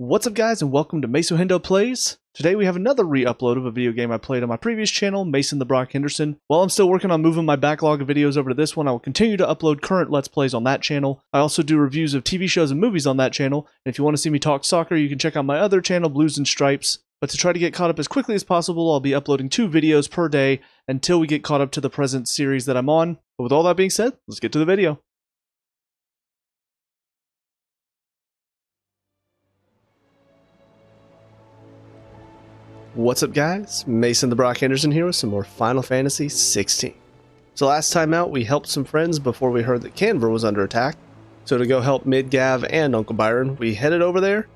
What's up guys, and welcome to Mason Hendo Plays. Today we have another re-upload of a video game I played on my previous channel, Mason the Brock Henderson. While I'm still working on moving my backlog of videos over to this one, I will continue to upload current Let's Plays on that channel. I also do reviews of TV shows and movies on that channel, and if you want to see me talk soccer, you can check out my other channel, Blues and Stripes. But to try to get caught up as quickly as possible, I'll be uploading 2 videos per day until we get caught up to the present series that I'm on. But with all that being said, let's get to the video. What's up guys, Mason the Brock Henderson here with some more Final Fantasy XVI. So last time out we helped some friends before we heard that Canver was under attack. So to go help Midgav and Uncle Byron, we headed over there,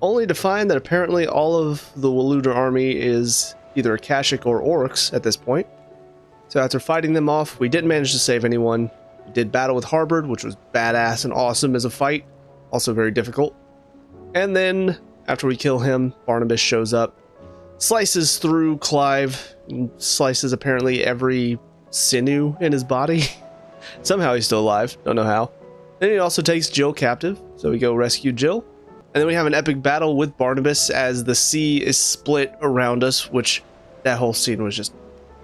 only to find that apparently all of the Waluder army is either Akashic or Orcs at this point. So after fighting them off, we didn't manage to save anyone. We did battle with Harbord, which was badass and awesome as a fight, also very difficult. And then after we kill him, Barnabas shows up, slices through Clive, and slices apparently every sinew in his body. Somehow he's still alive, don't know how. Then he also takes Jill captive, so we go rescue Jill. And then we have an epic battle with Barnabas as the sea is split around us, which that whole scene was just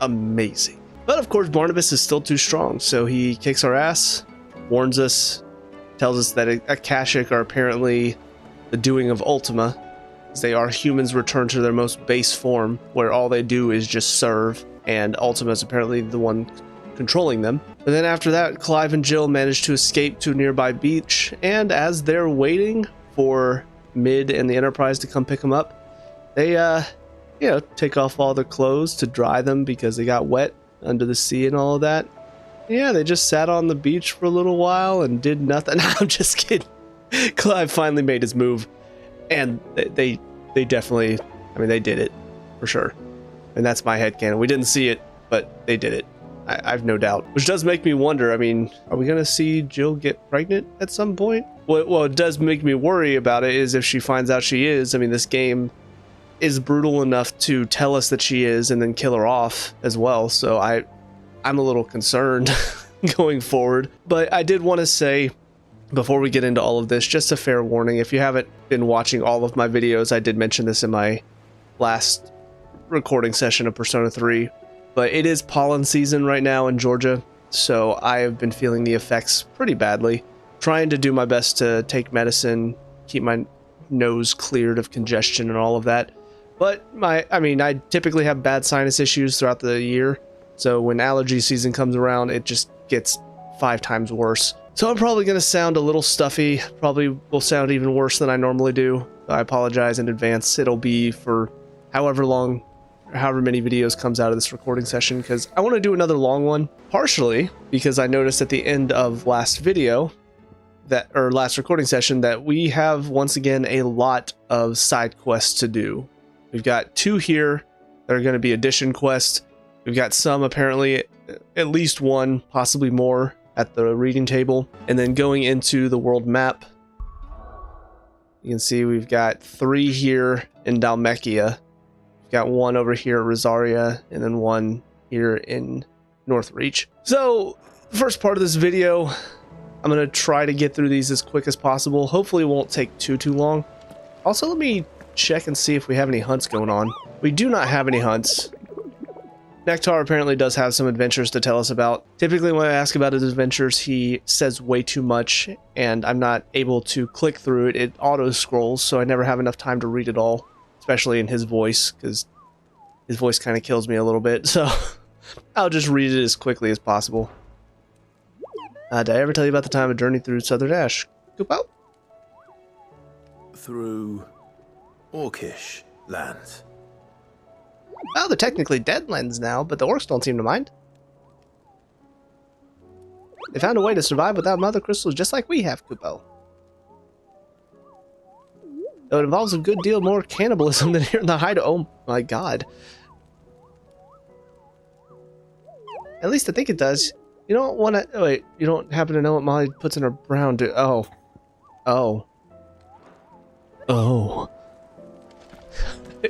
amazing. But of course Barnabas is still too strong, so he kicks our ass, warns us, tells us that Akashic are apparently the doing of Ultima. They are humans returned to their most base form, where all they do is just serve, and Ultima is apparently the one controlling them. And then after that, Clive and Jill manage to escape to a nearby beach, and as they're waiting for Mid and the Enterprise to come pick them up, they, take off all their clothes to dry them because they got wet under the sea and all of that. Yeah, they just sat on the beach for a little while and did nothing. I'm just kidding. Clive finally made his move. And they definitely, they did it, for sure. And that's my headcanon. We didn't see it, but they did it. I've no doubt. Which does make me wonder, are we going to see Jill get pregnant at some point? What it does make me worry about it is if she finds out she is, this game is brutal enough to tell us that she is and then kill her off as well. So I'm a little concerned going forward. But I did want to say, before we get into all of this, just a fair warning. If you haven't been watching all of my videos, I did mention this in my last recording session of Persona 3, but it is pollen season right now in Georgia, so I have been feeling the effects pretty badly. Trying to do my best to take medicine, keep my nose cleared of congestion and all of that. But I typically have bad sinus issues throughout the year, so when allergy season comes around, it just gets 5 times worse. So I'm probably going to sound a little stuffy, probably will sound even worse than I normally do. I apologize in advance. It'll be for however many videos comes out of this recording session, because I want to do another long one, partially because I noticed at the end of last recording session that we have once again a lot of side quests to do. We've got 2 here that are going to be addition quests. We've got some, apparently at least 1, possibly more, at the reading table. And then going into the world map, you can see we've got 3 here in Dhalmekia. We've got 1 over here at Rosaria, and then 1 here in Northreach. So the first part of this video, I'm going to try to get through these as quick as possible. Hopefully it won't take too long. Also, let me check and see if we have any hunts going on. We do not have any hunts. Nektar apparently does have some adventures to tell us about. Typically when I ask about his adventures, he says way too much, and I'm not able to click through it. It auto-scrolls, so I never have enough time to read it all, especially in his voice, because his voice kind of kills me a little bit, so I'll just read it as quickly as possible. Did I ever tell you about the time of journey through Southern Ash? Kupo? Through Orcish lands. Well, they're technically deadlands now, but the orcs don't seem to mind. They found a way to survive without mother crystals just like we have, Kupo. Though it involves a good deal more cannibalism than here in the hideout. Oh my god. At least I think it does. You don't want to... Oh, wait, you don't happen to know what Molly puts in her brown... Oh.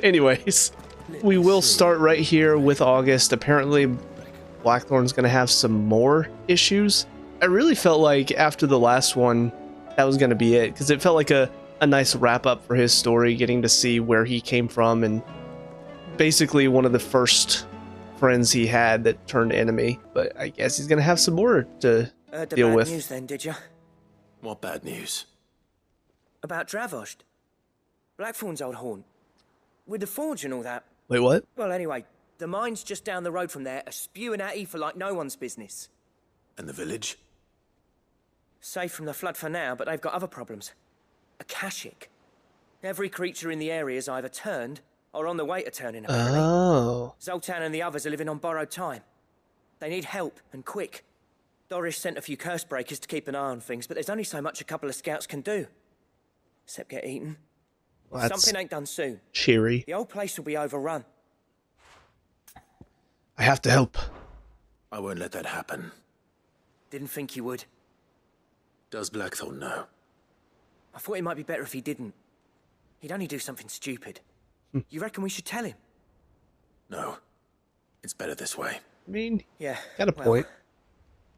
Anyways, we will start right here with August. Apparently, Blackthorne's going to have some more issues. I really felt like after the last one, that was going to be it, because it felt like a a nice wrap up for his story, getting to see where he came from, and basically one of the first friends he had that turned enemy. But I guess he's gonna have some more to deal with. News then, did you? What bad news? About Dravost. Blackthorne's old haunt. With the forge and all that. Wait, what? Well, anyway, the mines just down the road from there are spewing at ether like no one's business. And the village? Safe from the flood for now, but they've got other problems. A Kashik. Every creature in the area is either turned or on the way to turning, apparently. Oh. Zoltan and the others are living on borrowed time. They need help, and quick. Doris sent a few curse breakers to keep an eye on things, but there's only so much a couple of scouts can do. Except get eaten. Well, that's something ain't done soon. cheery. The old place will be overrun. I have to help. I won't let that happen. Didn't think you would. Does Blackthorne know? I thought it might be better if he didn't. He'd only do something stupid. You reckon we should tell him? No. It's better this way. I mean, Yeah. got a point.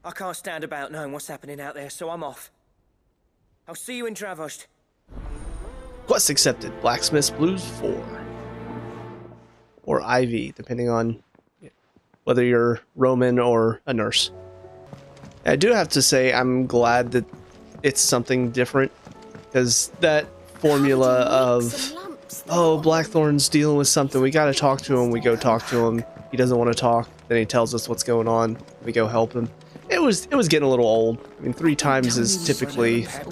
I can't stand about knowing what's happening out there, so I'm off. I'll see you in Dravost. Quest accepted. Blacksmith's Blues 4. Or IV, depending on whether you're Roman or a nurse. I do have to say I'm glad that it's something different, because that formula of, oh, Blackthorne's dealing with something, we gotta talk to him, we go talk to him, he doesn't want to talk, then he tells us what's going on, we go help him. It was getting a little old. I mean, 3 times is typically, I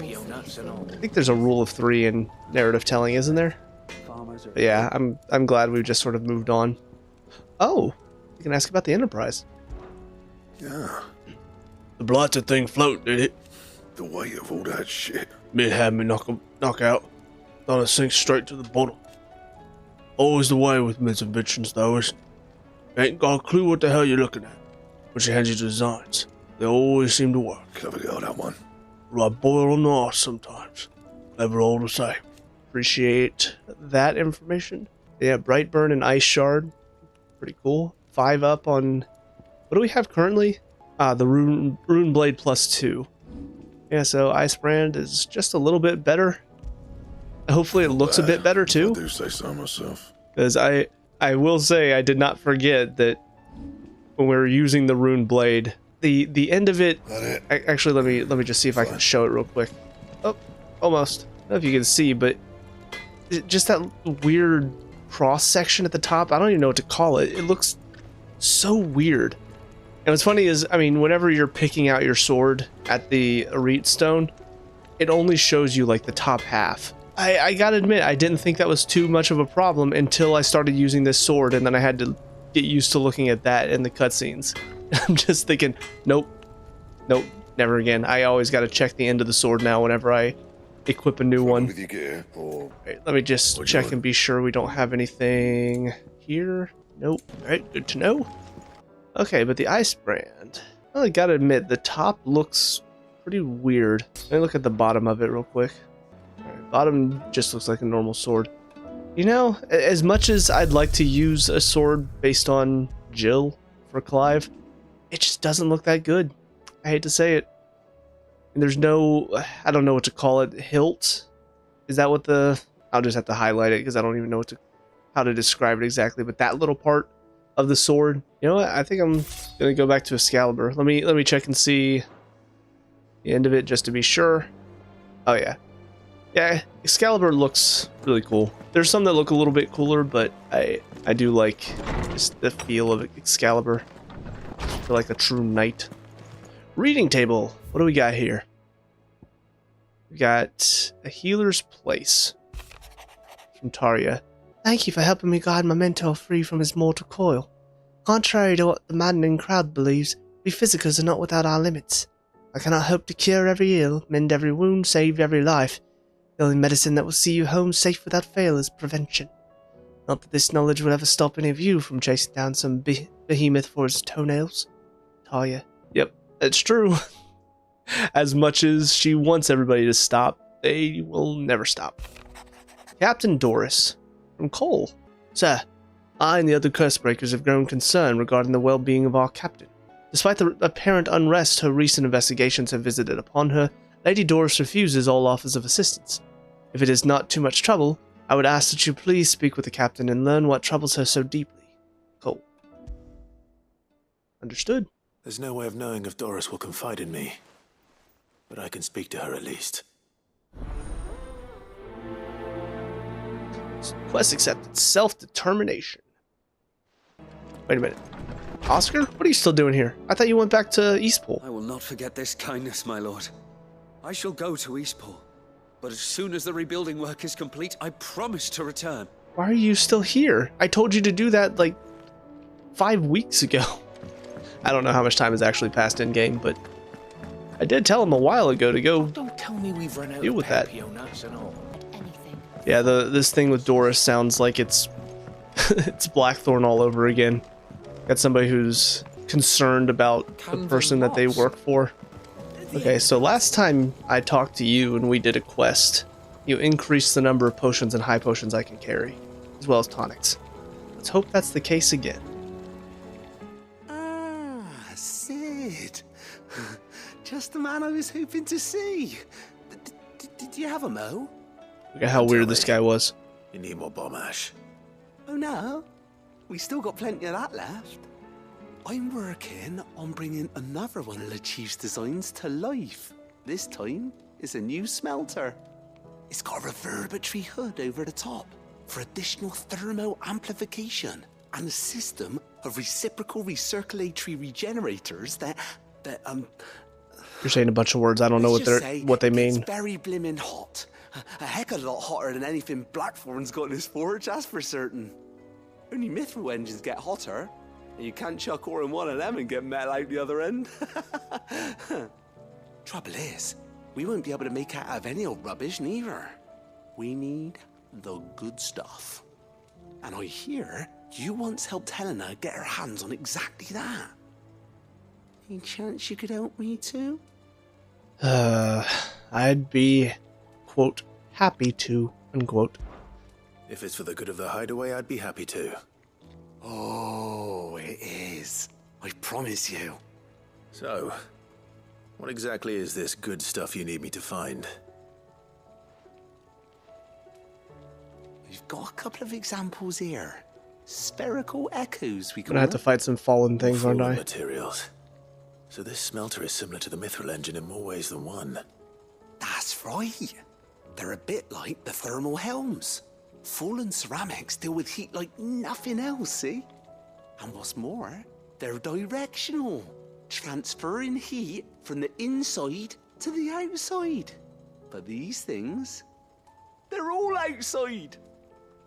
think there's a rule of 3 in narrative telling, isn't there? But yeah, I'm glad we've just sort of moved on. Oh, you can ask about the Enterprise. Yeah. The blighted thing float, did it? The weight of all that shit. It had me knock out. Thought it sinks straight to the bottom. Always the way with misadventures, though, isn't it? Ain't got a clue what the hell you're looking at. When she hands you designs, they always seem to work. Clever girl, that one. Like boil on the ice sometimes. Never all the same. Appreciate that information. Yeah, Brightburn and Ice Shard. Pretty cool. 5 up on... What do we have currently? The Rune Blade +2. Yeah, so Ice Brand is just a little bit better. Hopefully it looks a bit better too. I do say so myself. Because I will say I did not forget that when we were using the Rune Blade, the end of it... Actually, let me just see if I can show it real quick. Oh, almost. I don't know if you can see, but just that weird cross section at the top, I don't even know what to call it. It looks so weird. And what's funny is, I mean, whenever you're picking out your sword at the Arete Stone, it only shows you like the top half. I gotta admit, I didn't think that was too much of a problem until I started using this sword, and then I had to get used to looking at that in the cutscenes. I'm just thinking, nope, never again. I always gotta check the end of the sword now whenever I equip a new one. Right, let me just check and be sure we don't have anything here. Nope. Alright, good to know. Okay, but the Ice Brand. Well, I gotta admit, the top looks pretty weird. Let me look at the bottom of it real quick. Alright, bottom just looks like a normal sword. You know, as much as I'd like to use a sword based on Jill for Clive, it just doesn't look that good. I hate to say it. And there's no, I don't know what to call it, hilt? Is that what the... I'll just have to highlight it because I don't even know how to describe it exactly, but that little part of the sword. You know what? I think I'm gonna go back to Excalibur. Let me check and see the end of it just to be sure. Oh yeah. Yeah, Excalibur looks really cool. There's some that look a little bit cooler, but I do like just the feel of Excalibur. I feel like a true knight. Reading table. What do we got here? We got a healer's place from Tarja. Thank you for helping me guide my mentor free from his mortal coil. Contrary to what the maddening crowd believes, we physicals are not without our limits. I cannot hope to cure every ill, mend every wound, save every life. The only medicine that will see you home safe without fail is prevention. Not that this knowledge will ever stop any of you from chasing down some behemoth for its toenails. Tarja. Yep, that's true. As much as she wants everybody to stop, they will never stop. Captain Doris. From Cole. Sir, I and the other Cursebreakers have grown concerned regarding the well-being of our captain. Despite the apparent unrest her recent investigations have visited upon her, Lady Doris refuses all offers of assistance. If it is not too much trouble, I would ask that you please speak with the captain and learn what troubles her so deeply. Cole. Understood. There's no way of knowing if Doris will confide in me, but I can speak to her at least. Quest accepted. Self-determination. Wait a minute. Oscar? What are you still doing here? I thought you went back to Eastpool. I will not forget this kindness, my lord. I shall go to Eastpool, but as soon as the rebuilding work is complete, I promise to return. Why are you still here? I told you to do that like 5 weeks ago. I don't know how much time has actually passed in game, but I did tell him a while ago to go Don't tell me we've run out deal of with that. nuts and all. Anything. Yeah, this thing with Doris sounds like it's it's Blackthorne all over again. Got somebody who's concerned about the person that they work for. Okay, so last time I talked to you and we did a quest, you increased the number of potions and high potions I can carry, as well as tonics. Let's hope that's the case again. Ah, Sid. Just the man I was hoping to see. Did you have a mo? Look at how weird this guy was. You need more bomb ash. Oh no, we still got plenty of that left. I'm working on bringing another one of the Chief's designs to life. This time, it's a new smelter. It's got a reverberatory hood over the top for additional thermal amplification and a system of reciprocal recirculatory regenerators that You're saying a bunch of words. I don't know what they mean. It's very blimmin' hot. A heck of a lot hotter than anything Blackthorne's got in his forge, that's for certain. Only mithril engines get hotter, and you can't chuck ore in one of them and get metal out the other end. Trouble is, we won't be able to make out of any old rubbish neither. We need the good stuff. And I hear you once helped Helena get her hands on exactly that. Any chance you could help me too? I'd be, quote, happy to, unquote. If it's for the good of the hideaway, I'd be happy to. Oh, it is. I promise you. So, what exactly is this good stuff you need me to find? We've got a couple of examples here. Spherical echoes, we I'm call gonna have to them. fight some fallen things, aren't Fallen I? materials. So this smelter is similar to the mithril engine in more ways than one. That's right. They're a bit like the thermal helms. Fallen ceramics deal with heat like nothing else, see? And what's more, they're directional, transferring heat from the inside to the outside. But these things, they're all outside.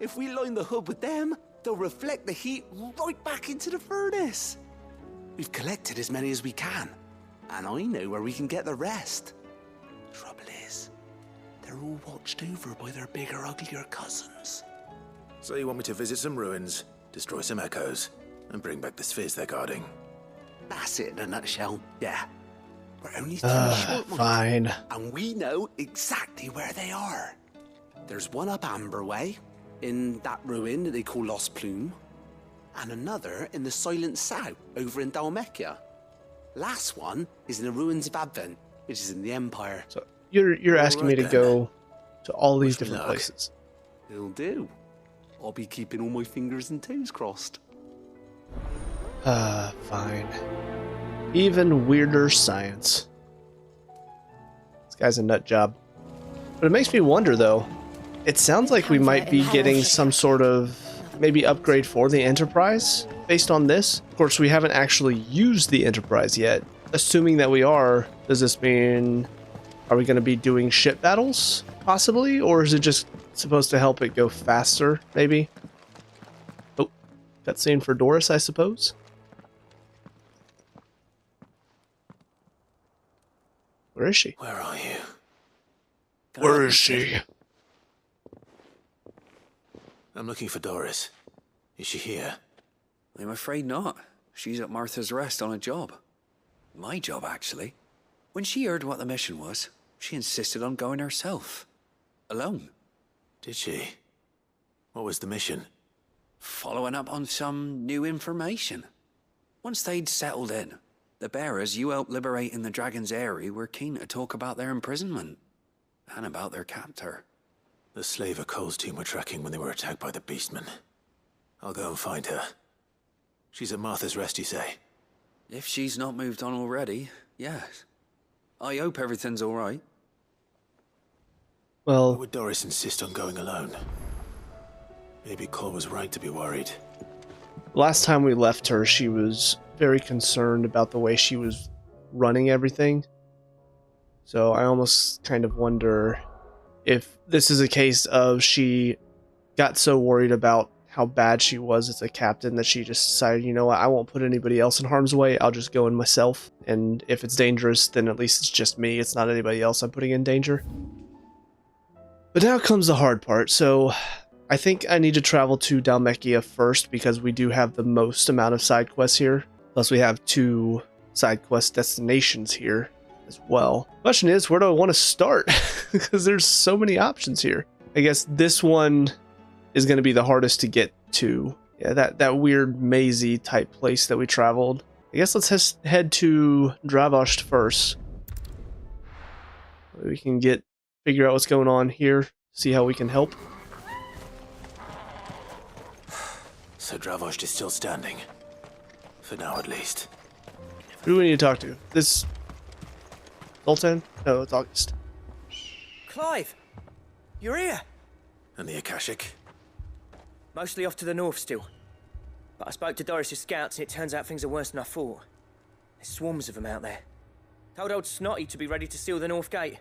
If we line the hood with them, they'll reflect the heat right back into the furnace. We've collected as many as we can, and I know where we can get the rest. Trouble is, they're all watched over by their bigger, uglier cousins. So you want me to visit some ruins, destroy some echoes, and bring back the spheres they're guarding? That's it in a nutshell, yeah. We're only 3 short, Mike, Fine. and we know exactly where they are. There's one up Amber Way, in that ruin that they call Lost Plume, and another in the Silent South, over in Dalmekia. Last one is in the ruins of Advent, which is in the Empire. So you're asking me to then. go to all these Wish me different luck. places. It'll do. I'll be keeping all my fingers and toes crossed. Fine. Even weirder science. This guy's a nut job. But it makes me wonder, though. It sounds like we might be getting some sort of maybe upgrade for the Enterprise based on this. Of course, we haven't actually used the Enterprise yet. Assuming that we are, does this mean... Are we going to be doing ship battles, possibly? Or is it just supposed to help it go faster, maybe? Oh, cutscene for Doris, I suppose? Where is she? Where are you? Where is she? I'm looking for Doris. Is she here? I'm afraid not. She's at Martha's Rest on a job. My job, actually. When she heard what the mission was, she insisted on going herself. Alone. Did she? What was the mission? Following up on some new information. Once they'd settled in, the bearers you helped liberate in the Dragon's Eyrie were keen to talk about their imprisonment. And about their captor. The slaver Cole's team were tracking when they were attacked by the beastmen. I'll go and find her. She's at Martha's Rest, you say? If she's not moved on already, yes. I hope everything's all right. Why Well, would Doris insist on going alone? Maybe Cole was right to be worried. last time we left her, she was very concerned about the way she was running everything. So I almost kind of wonder if this is a case of she got so worried about how bad she was as a captain that she just decided, you know what, I won't put anybody else in harm's way, I'll just go in myself. And if it's dangerous, then at least it's just me, it's not anybody else I'm putting in danger. But now comes the hard part. So I think I need to travel to Dalmekia first because we do have the most amount of side quests here. Plus we have 2 side quest destinations here as well. Question is, where do I want to start? Because there's so many options here. I guess this one is going to be the hardest to get to. Yeah, that weird mazy type place that we traveled. I guess let's head to Dravost first. We can figure out what's going on here, see how we can help. So Dravost is still standing. For now, at least. Who do we need to talk to? This Zoltan? No, it's August. Clive! You're here! And the Akashic? Mostly off to the north still. But I spoke to Doris' scouts and it turns out things are worse than I thought. There's swarms of them out there. Told old Snotty to be ready to seal the north gate.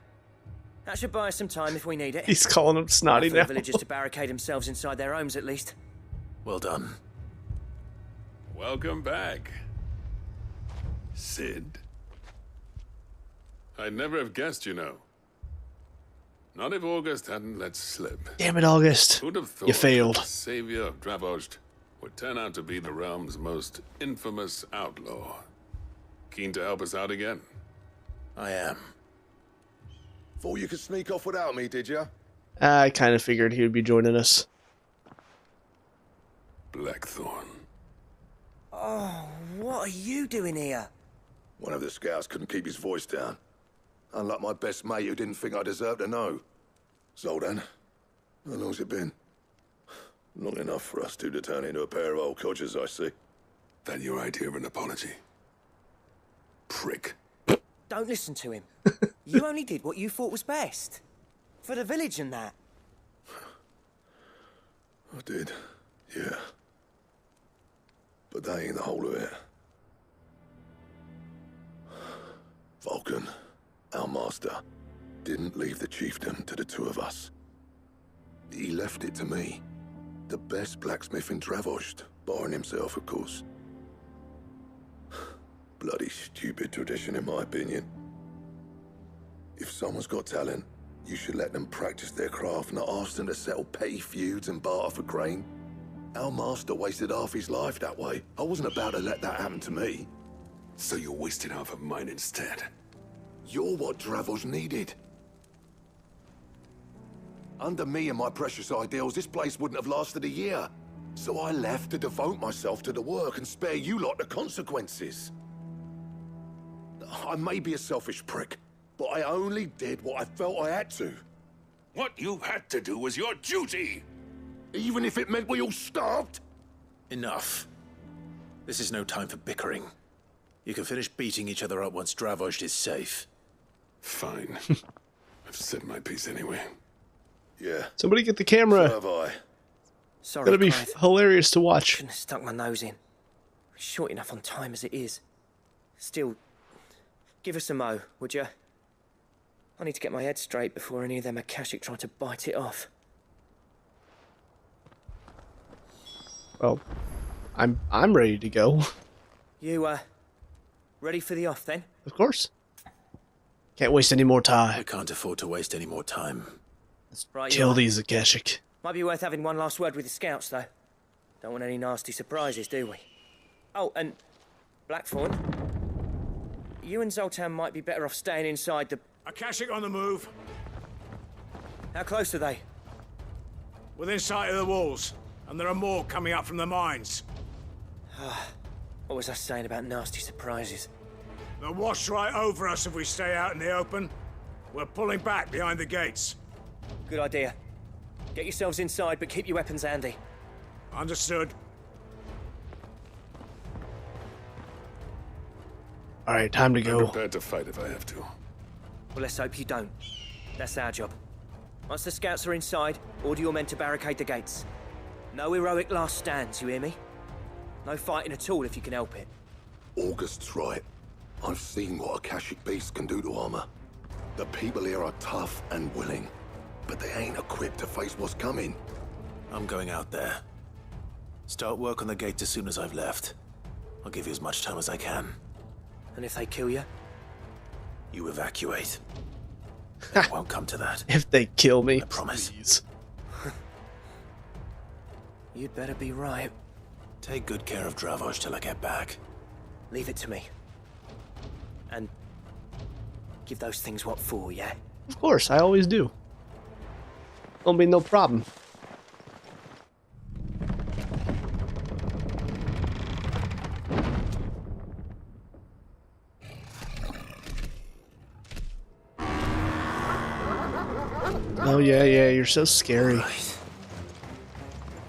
That should buy us some time if we need it. He's calling him snotty For now. the villagers to barricade themselves inside their homes at least. Well done. Welcome back, Sid. I'd never have guessed, you know. Not if August hadn't let slip. Damn it, August. Who'd have thought You failed. that the savior of Dravost would turn out to be the realm's most infamous outlaw? Keen to help us out again? I am. Thought you could sneak off without me, did you? I kind of figured he would be joining us. Blackthorne. Oh, what are you doing here? One of the scouts couldn't keep his voice down. Unlike my best mate who didn't think I deserved to know. Zoltan, how long's it been? Long enough for us two to turn into a pair of old codgers, I see. That your idea of an apology? Prick. Don't listen to him. You only did what you thought was best. For the village and that. I did, yeah. But that ain't the whole of it. Vulcan, our master, didn't leave the chiefdom to the 2 of us. He left it to me, the best blacksmith in Dravost, barring himself, of course. Bloody stupid tradition, in my opinion. If someone's got talent, you should let them practice their craft, not ask them to settle petty feuds and barter for grain. Our master wasted half his life that way. I wasn't about to let that happen to me. So you wasted half of mine instead. You're what Dravost needed. Under me and my precious ideals, this place wouldn't have lasted a year. So I left to devote myself to the work and spare you lot the consequences. I may be a selfish prick, but I only did what I felt I had to. What you had to do was your duty! Even if it meant we all starved? Enough. This is no time for bickering. You can finish beating each other up once Dravost is safe. Fine. I've said my piece anyway. Yeah, Somebody get the so camera. have I. Sorry, That'll be Clive. hilarious to watch. Shouldn't have stuck my nose in. We're short enough on time as it is. Still, give us a mo, would you? I need to get my head straight before any of them Akashic try to bite it off. Well, I'm ready to go. You, ready for the off then? Of course. Can't waste any more I time. can't afford to waste any more time. Right, you Kill are. these Akashic. Might be worth having one last word with the scouts, though. Don't want any nasty surprises, do we? Oh, and Blackthorne, you and Zoltan might be better off staying inside the... Akashic on the move. How close are they? Within sight of the walls. And there are more coming up from the mines. What was I saying about nasty surprises? They'll wash right over us if we stay out in the open. We're pulling back behind the gates. Good idea. Get yourselves inside, but keep your weapons handy. Understood. All right, time to I'm go. prepared to fight if I have to. Well, let's hope you don't. That's our job. Once the scouts are inside, order your men to barricade the gates. No heroic last stands, you hear me? No fighting at all if you can help it. August's right. I've seen what a Akashic beast can do to armor. The people here are tough and willing, but they ain't equipped to face what's coming. I'm going out there. Start work on the gate as soon as I've left. I'll give you as much time as I can. And if they kill you? You evacuate. It won't come to that. If they kill me, I promise. please. You'd better be right. Take good care of Dravoj till I get back. Leave it to me. And give those things what for, yeah? Of course, I always do. Won't be no problem. Oh yeah, you're so scary. Right.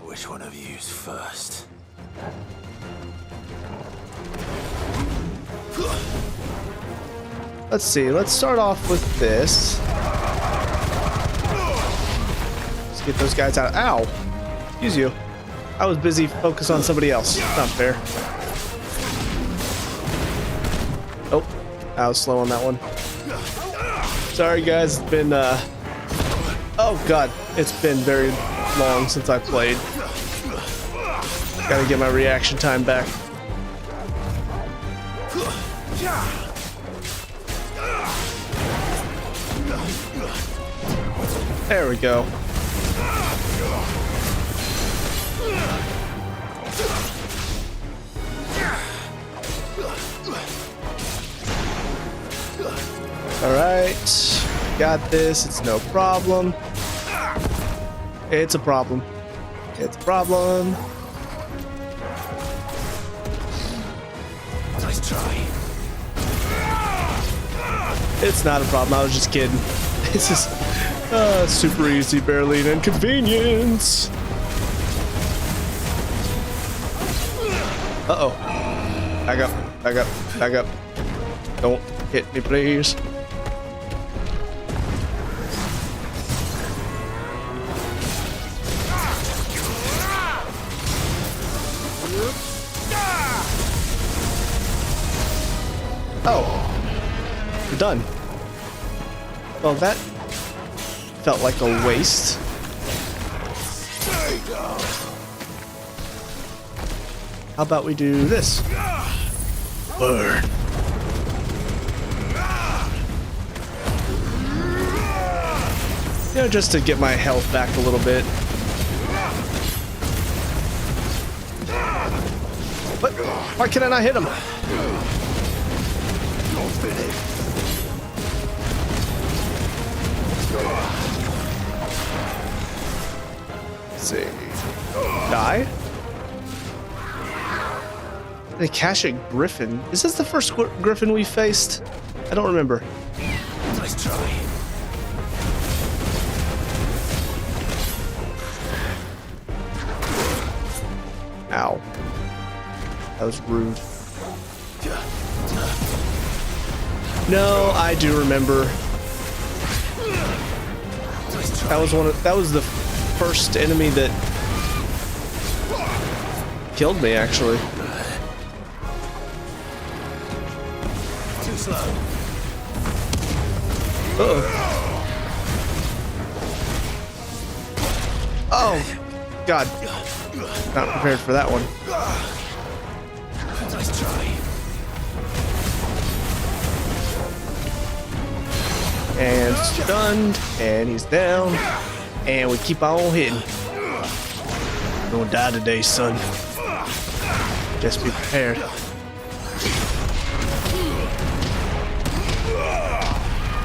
Which one of you's first? Let's see, let's start off with this. Let's get those guys out. Ow! Excuse you. I was busy focused on somebody else. Not fair. Oh, I was slow on that one. Sorry guys, it's been oh god, it's been very long since I played. Gotta get my reaction time back. There we go. Alright, got this, it's no problem. It's a problem. It's a problem. Nice try. It's not a problem, I was just kidding. This is super easy, barely an inconvenience. Uh-oh. Back up, back up, back up. Don't hit me, please. Oh, we're done. Well, that felt like a waste. How about we do this? Burn. You know, just to get my health back a little bit. What? Why can I not hit him? Let's see. Die? The Akashic Griffin. Is this the first Griffin we faced? I don't remember. Nice try. Ow. That was rude. No, I do remember. That was the first enemy that killed me, actually. Too slow. Uh-oh. Oh, God. Not prepared for that one. Nice try. And stunned, and he's down, and we keep on hitting. You're gonna die today, son. Just be prepared.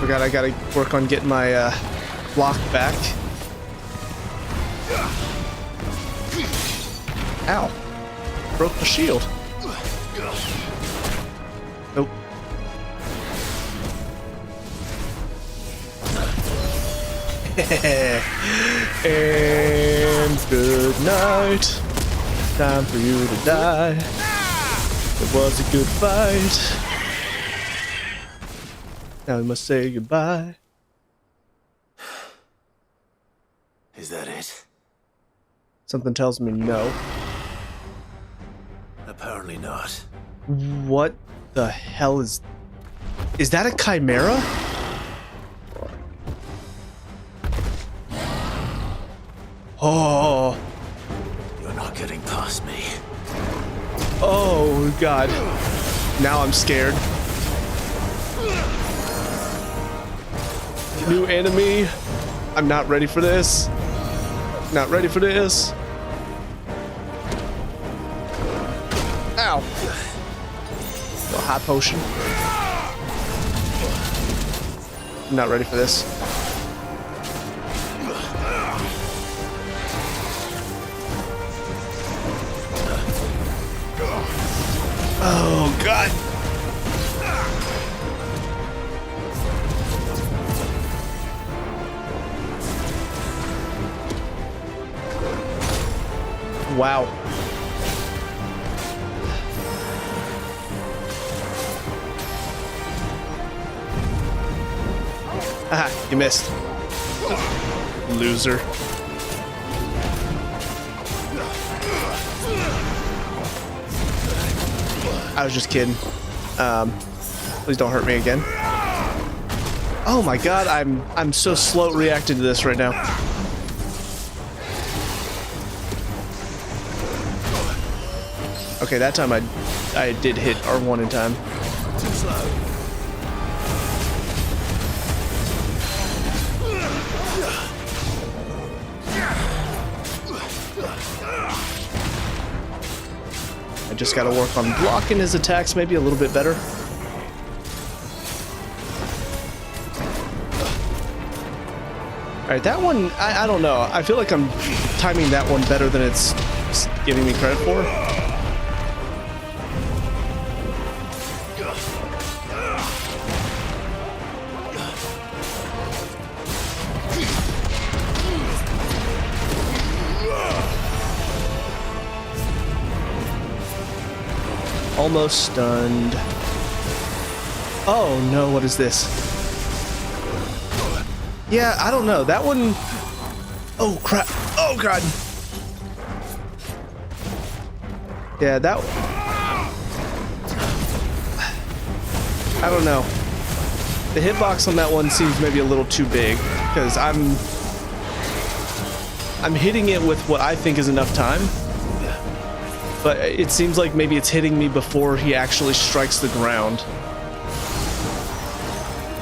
Forgot I gotta work on getting my block back. Ow. Broke the shield. Nope. And good night. Time for you to die. It was a good fight. Now we must say goodbye. Is that it? Something tells me no. Apparently not. What the hell is that a chimera? Oh. You're not getting past me. Oh god. Now I'm scared. New enemy. I'm not ready for this. Not ready for this. Ow. A hot potion. I'm not ready for this. Oh god. Wow. Aha, you missed. Loser. I was just kidding. Please don't hurt me again. Oh my god, I'm so slow reacting to this right now. Okay, that time I did hit R1 in time. Too slow. I just gotta work on blocking his attacks maybe a little bit better. Alright, that one, I don't know. I feel like I'm timing that one better than it's giving me credit for. Almost stunned. Oh no, what is this? Yeah, I don't know. That one... Oh crap. Oh god. Yeah, that... I don't know. The hitbox on that one seems maybe a little too big, because I'm hitting it with what I think is enough time. But it seems like maybe it's hitting me before he actually strikes the ground.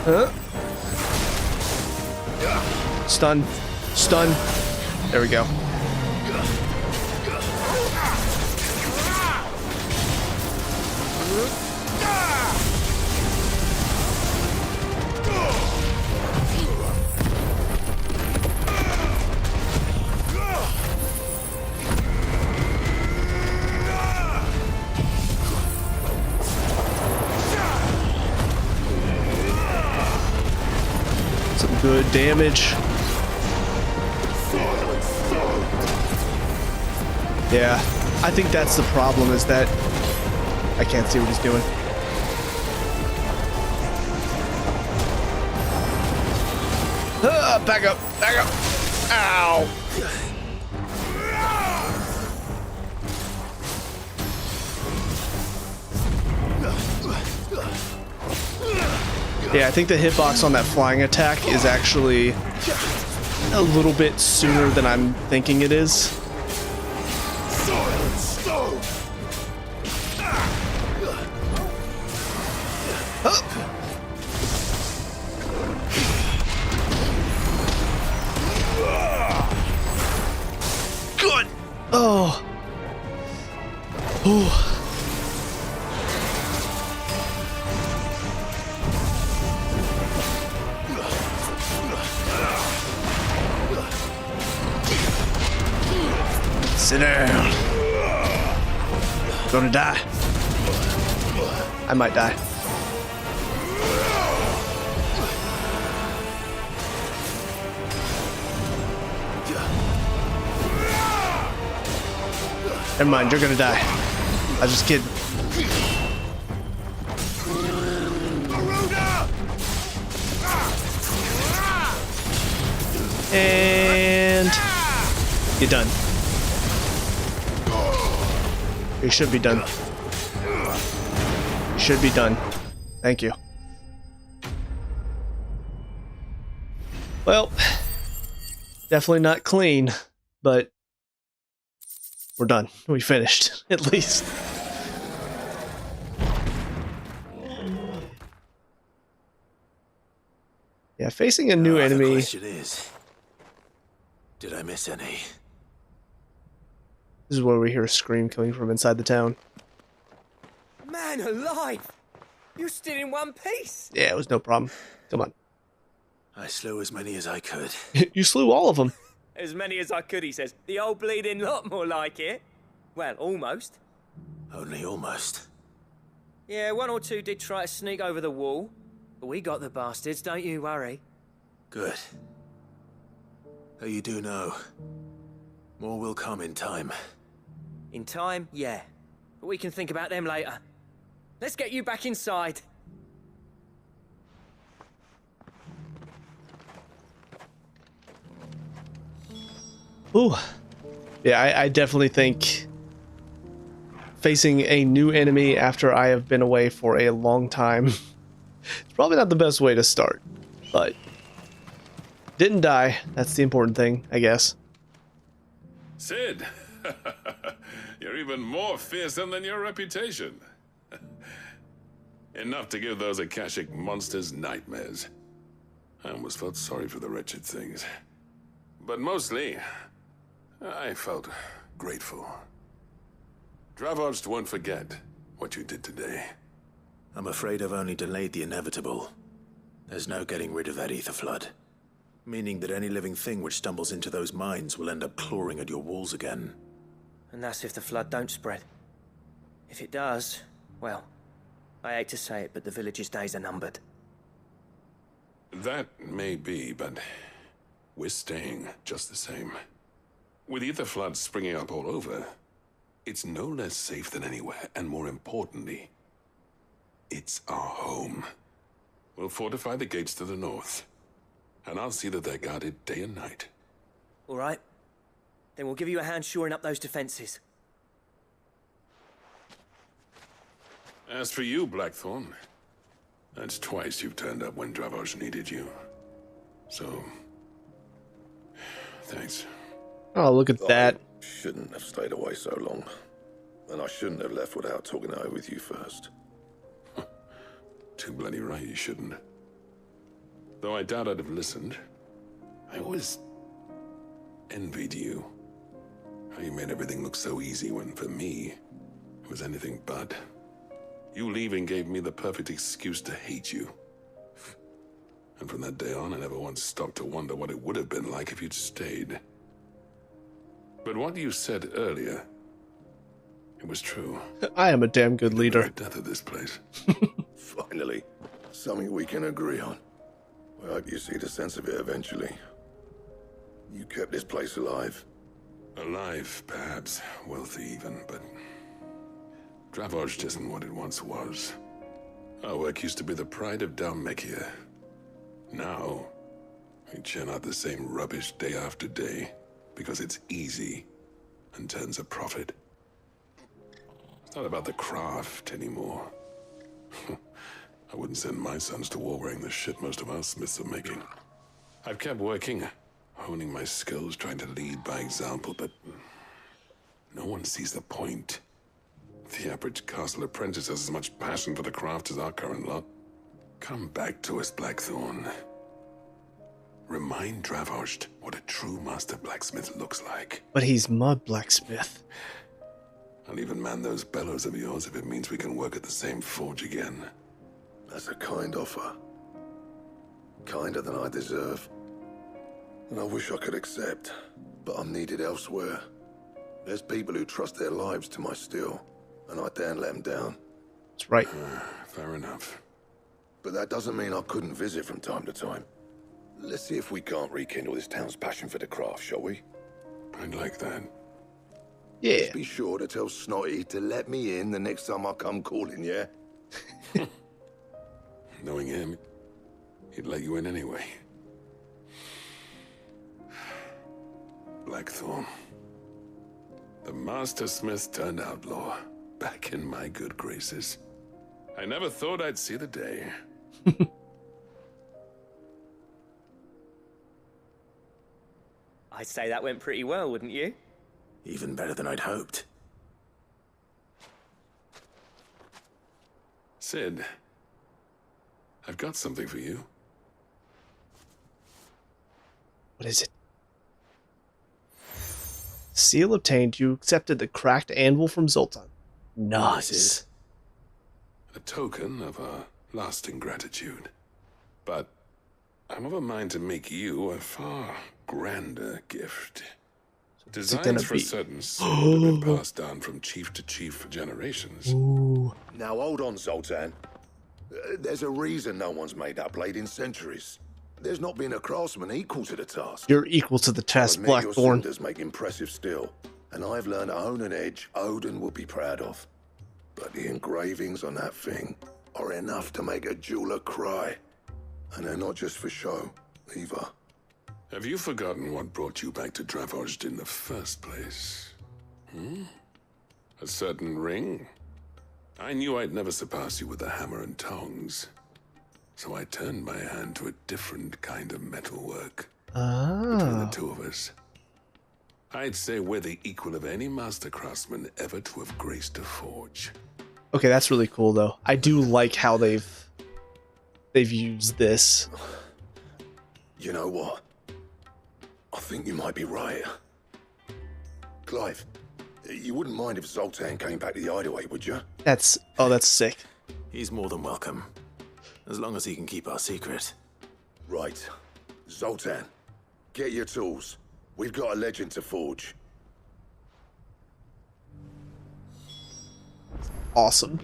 Huh? Stun. Stun. There we go. Some good damage. Yeah, I think that's the problem, is that I can't see what he's doing. Back up, back up. Ow. Yeah, I think the hitbox on that flying attack is actually a little bit sooner than I'm thinking it is. Good. Oh. Oh. Sit down. Gonna die. I might die. Never mind, you're gonna die. I was just kidding. And you're done. You should be done. You should be done. Thank you. Well, definitely not clean, but we're done. We finished, at least. Yeah, facing a new The enemy. question is, did I miss any? This is where we hear a scream coming from inside the town. Man alive! You're still in one piece! Yeah, it was no problem. Come on. I slew as many as I could. You slew all of them. As many as I could, he says. The old bleeding lot, more like it. Well, almost. Only almost. Yeah, one or two did try to sneak over the wall. But we got the bastards, don't you worry. Good. Though you do know, more will come in time. In time, yeah. But we can think about them later. Let's get you back inside. Ooh. Yeah, I definitely think facing a new enemy after I have been away for a long time is probably not the best way to start. But didn't die. That's the important thing, I guess. Sid, you're even more fearsome than your reputation. Enough to give those Akashic monsters nightmares. I almost felt sorry for the wretched things. But mostly, I felt grateful. Dravoged won't forget what you did today. I'm afraid I've only delayed the inevitable. There's no getting rid of that ether flood. Meaning that any living thing which stumbles into those mines will end up clawing at your walls again. And that's if the flood don't spread. If it does, well, I hate to say it, but the village's days are numbered. That may be, but we're staying just the same. With ether floods springing up all over, it's no less safe than anywhere, and more importantly, it's our home. We'll fortify the gates to the north, and I'll see that they're guarded day and night. All right. Then we'll give you a hand shoring up those defenses. As for you, Blackthorne, that's twice you've turned up when Dravos needed you. So, thanks. Oh, look at that. I shouldn't have stayed away so long. And I shouldn't have left without talking it over with you first. Too bloody right you shouldn't. Though I doubt I'd have listened. I always envied you. How you made everything look so easy when, for me, it was anything but. You leaving gave me the perfect excuse to hate you. And from that day on, I never once stopped to wonder what it would have been like if you'd stayed. But what you said earlier, it was true. I am a damn good The leader. death of this place. Finally, something we can agree on. I hope you see the sense of it eventually. You kept this place alive. Alive, perhaps. Wealthy even, but Dravoged isn't what it once was. Our work used to be the pride of Dalmekia. Now, we churn out the same rubbish day after day because it's easy and turns a profit. It's not about the craft anymore. I wouldn't send my sons to war wearing the shit most of our smiths are making. I've kept working, honing my skills, trying to lead by example, but no one sees the point. The average castle apprentice has as much passion for the craft as our current lot. Come back to us, Blackthorne. Remind Dravoged what a true master blacksmith looks like. But he's mud blacksmith. I'll even man those bellows of yours if it means we can work at the same forge again. That's a kind offer. Kinder than I deserve. And I wish I could accept, but I'm needed elsewhere. There's people who trust their lives to my steel, and I daren't let them down. That's right. Fair enough. But that doesn't mean I couldn't visit from time to time. Let's see if we can't rekindle this town's passion for the craft, shall we? I'd like that. Yeah. Just be sure to tell Snotty to let me in the next time I come calling, yeah? Knowing him, he'd let you in anyway. Blackthorne. The Master Smith turned outlaw, back in my good graces. I never thought I'd see the day. I'd say that went pretty well, wouldn't you? Even better than I'd hoped. Sid, I've got something for you. What is it? Seal obtained. You accepted the cracked anvil from Zoltan. Nice. A token of our lasting gratitude. But I'm of a mind to make you a far grander gift. Designs for certain sort have been passed down from chief to chief for generations. Ooh. Now hold on, Zoltan. There's a reason no one's made that blade in centuries. There's not been a craftsman equal to the task. You're equal to the task, Blackthorne. Your cinders make impressive steel, and I've learned to own an edge Odin will be proud of. But the engravings on that thing are enough to make a jeweler cry. And they're not just for show, either. Have you forgotten what brought you back to Dravozd in the first place? A certain ring? I knew I'd never surpass you with the hammer and tongs. So I turned my hand to a different kind of metalwork. Between the two of us, I'd say we're the equal of any master craftsman ever to have graced a forge. Okay, that's really cool, though. I do like how they've used this. You know what? I think you might be right. Clive, you wouldn't mind if Zoltan came back to the hideaway, would you? That's sick. He's more than welcome. As long as he can keep our secret. Right. Zoltan, get your tools. We've got a legend to forge. Awesome.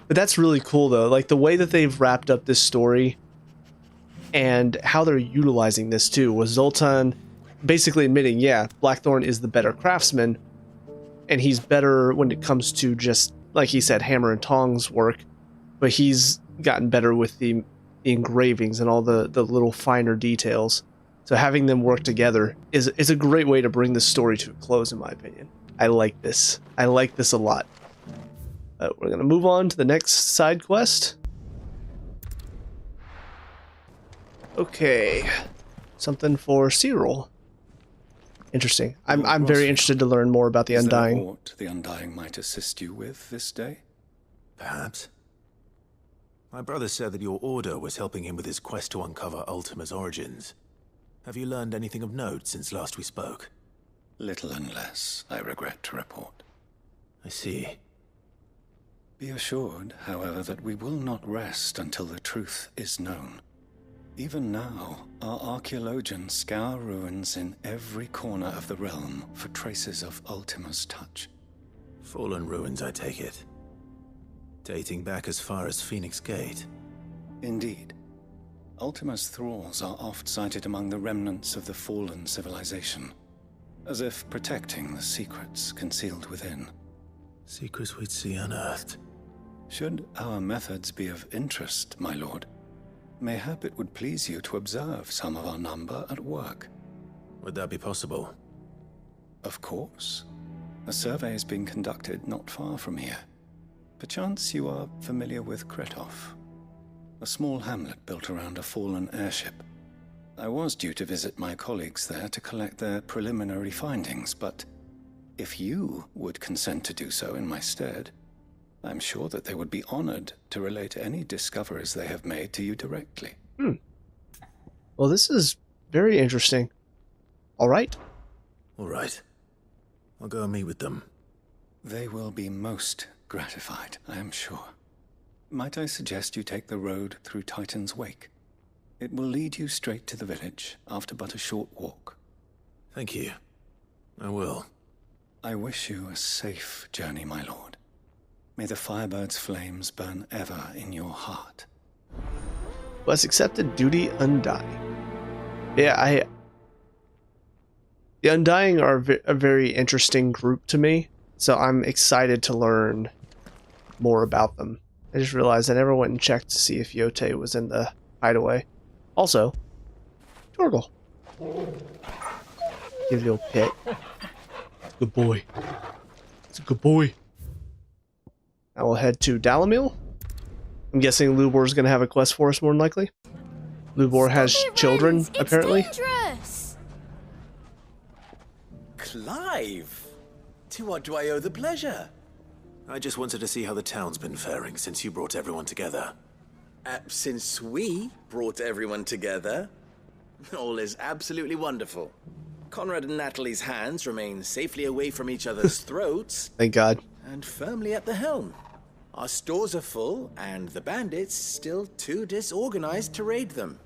But that's really cool, though. Like, the way that they've wrapped up this story and how they're utilizing this, too, was Zoltan basically admitting, yeah, Blackthorne is the better craftsman, and he's better when it comes to just, like he said, hammer and tongs work, but he's gotten better with the engravings and all the little finer details. So having them work together is a great way to bring this story to a close, in my opinion. I like this. I like this a lot. We're going to move on to the next side quest. Okay. Something for Cyril. Interesting. I'm very interested to learn more about the Undying. Is there aught the Undying might assist you with this day? Perhaps. My brother said that your order was helping him with his quest to uncover Ultima's origins. Have you learned anything of note since last we spoke? Little unless, I regret to report. I see. Be assured, however, that we will not rest until the truth is known. Even now, our archaeologians scour ruins in every corner of the realm for traces of Ultima's touch. Fallen ruins, I take it. Dating back as far as Phoenix Gate. Indeed. Ultima's thralls are oft sighted among the remnants of the fallen civilization, as if protecting the secrets concealed within. Secrets we'd see unearthed. Should our methods be of interest, my lord, mayhap it would please you to observe some of our number at work. Would that be possible? Of course. A survey is being conducted not far from here. Perchance you are familiar with Kretov, a small hamlet built around a fallen airship. I was due to visit my colleagues there to collect their preliminary findings, but if you would consent to do so in my stead, I'm sure that they would be honored to relate any discoveries they have made to you directly. Well, this is very interesting. All right. All right. I'll go and meet with them. They will be most gratified, I am sure. Might I suggest you take the road through Titan's Wake? It will lead you straight to the village after but a short walk. Thank you. I will. I wish you a safe journey, my lord. May the Firebird's flames burn ever in your heart. Was accepted duty undying. Yeah, The Undying are a very interesting group to me, so I'm excited to learn more about them. I just realized I never went and checked to see if Yote was in the hideaway. Also, Torgal. Give you a pet. Good boy. It's a good boy. I will head to Dalamil. I'm guessing Lubor's going to have a quest for us, more than likely. Lubor has children, It's apparently. Dangerous. Clive! To what do I owe the pleasure? I just wanted to see how the town's been faring since you brought everyone together. Since we brought everyone together, all is absolutely wonderful. Conrad and Natalie's hands remain safely away from each other's throats. Thank God. And firmly at the helm. Our stores are full, and the bandits still too disorganized to raid them.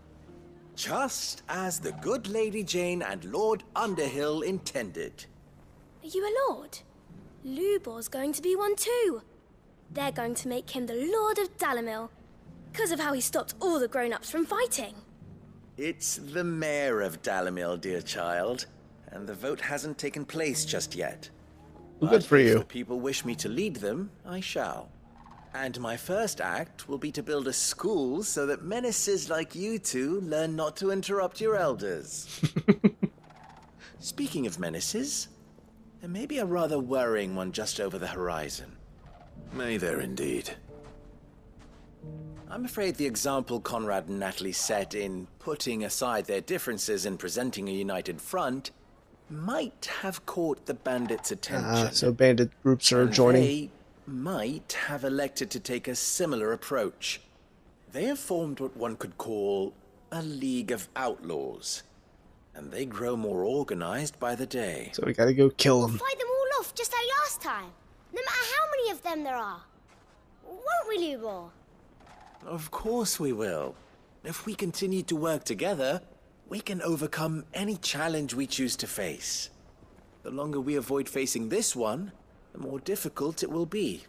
Just as the good Lady Jane and Lord Underhill intended. Are you a lord? Lubor's going to be one too. They're going to make him the Lord of Dalamil, because of how he stopped all the grown-ups from fighting. It's the mayor of Dalamil, dear child, and the vote hasn't taken place just yet. Well, good for If you. the people wish me to lead them, I shall. And my first act will be to build a school so that menaces like you two learn not to interrupt your elders. Speaking of menaces, there may be a rather worrying one just over the horizon. May there indeed. I'm afraid the example Conrad and Natalie set in putting aside their differences and presenting a united front might have caught the bandits' attention. So bandit groups are And joining. They might have elected to take a similar approach. They have formed what one could call a League of Outlaws, and they grow more organized by the day. So we gotta go kill them. Fight them all off just like last time. No matter how many of them there are. Won't we, Lubor? Of course we will. If we continue to work together, we can overcome any challenge we choose to face. The longer we avoid facing this one, the more difficult it will be.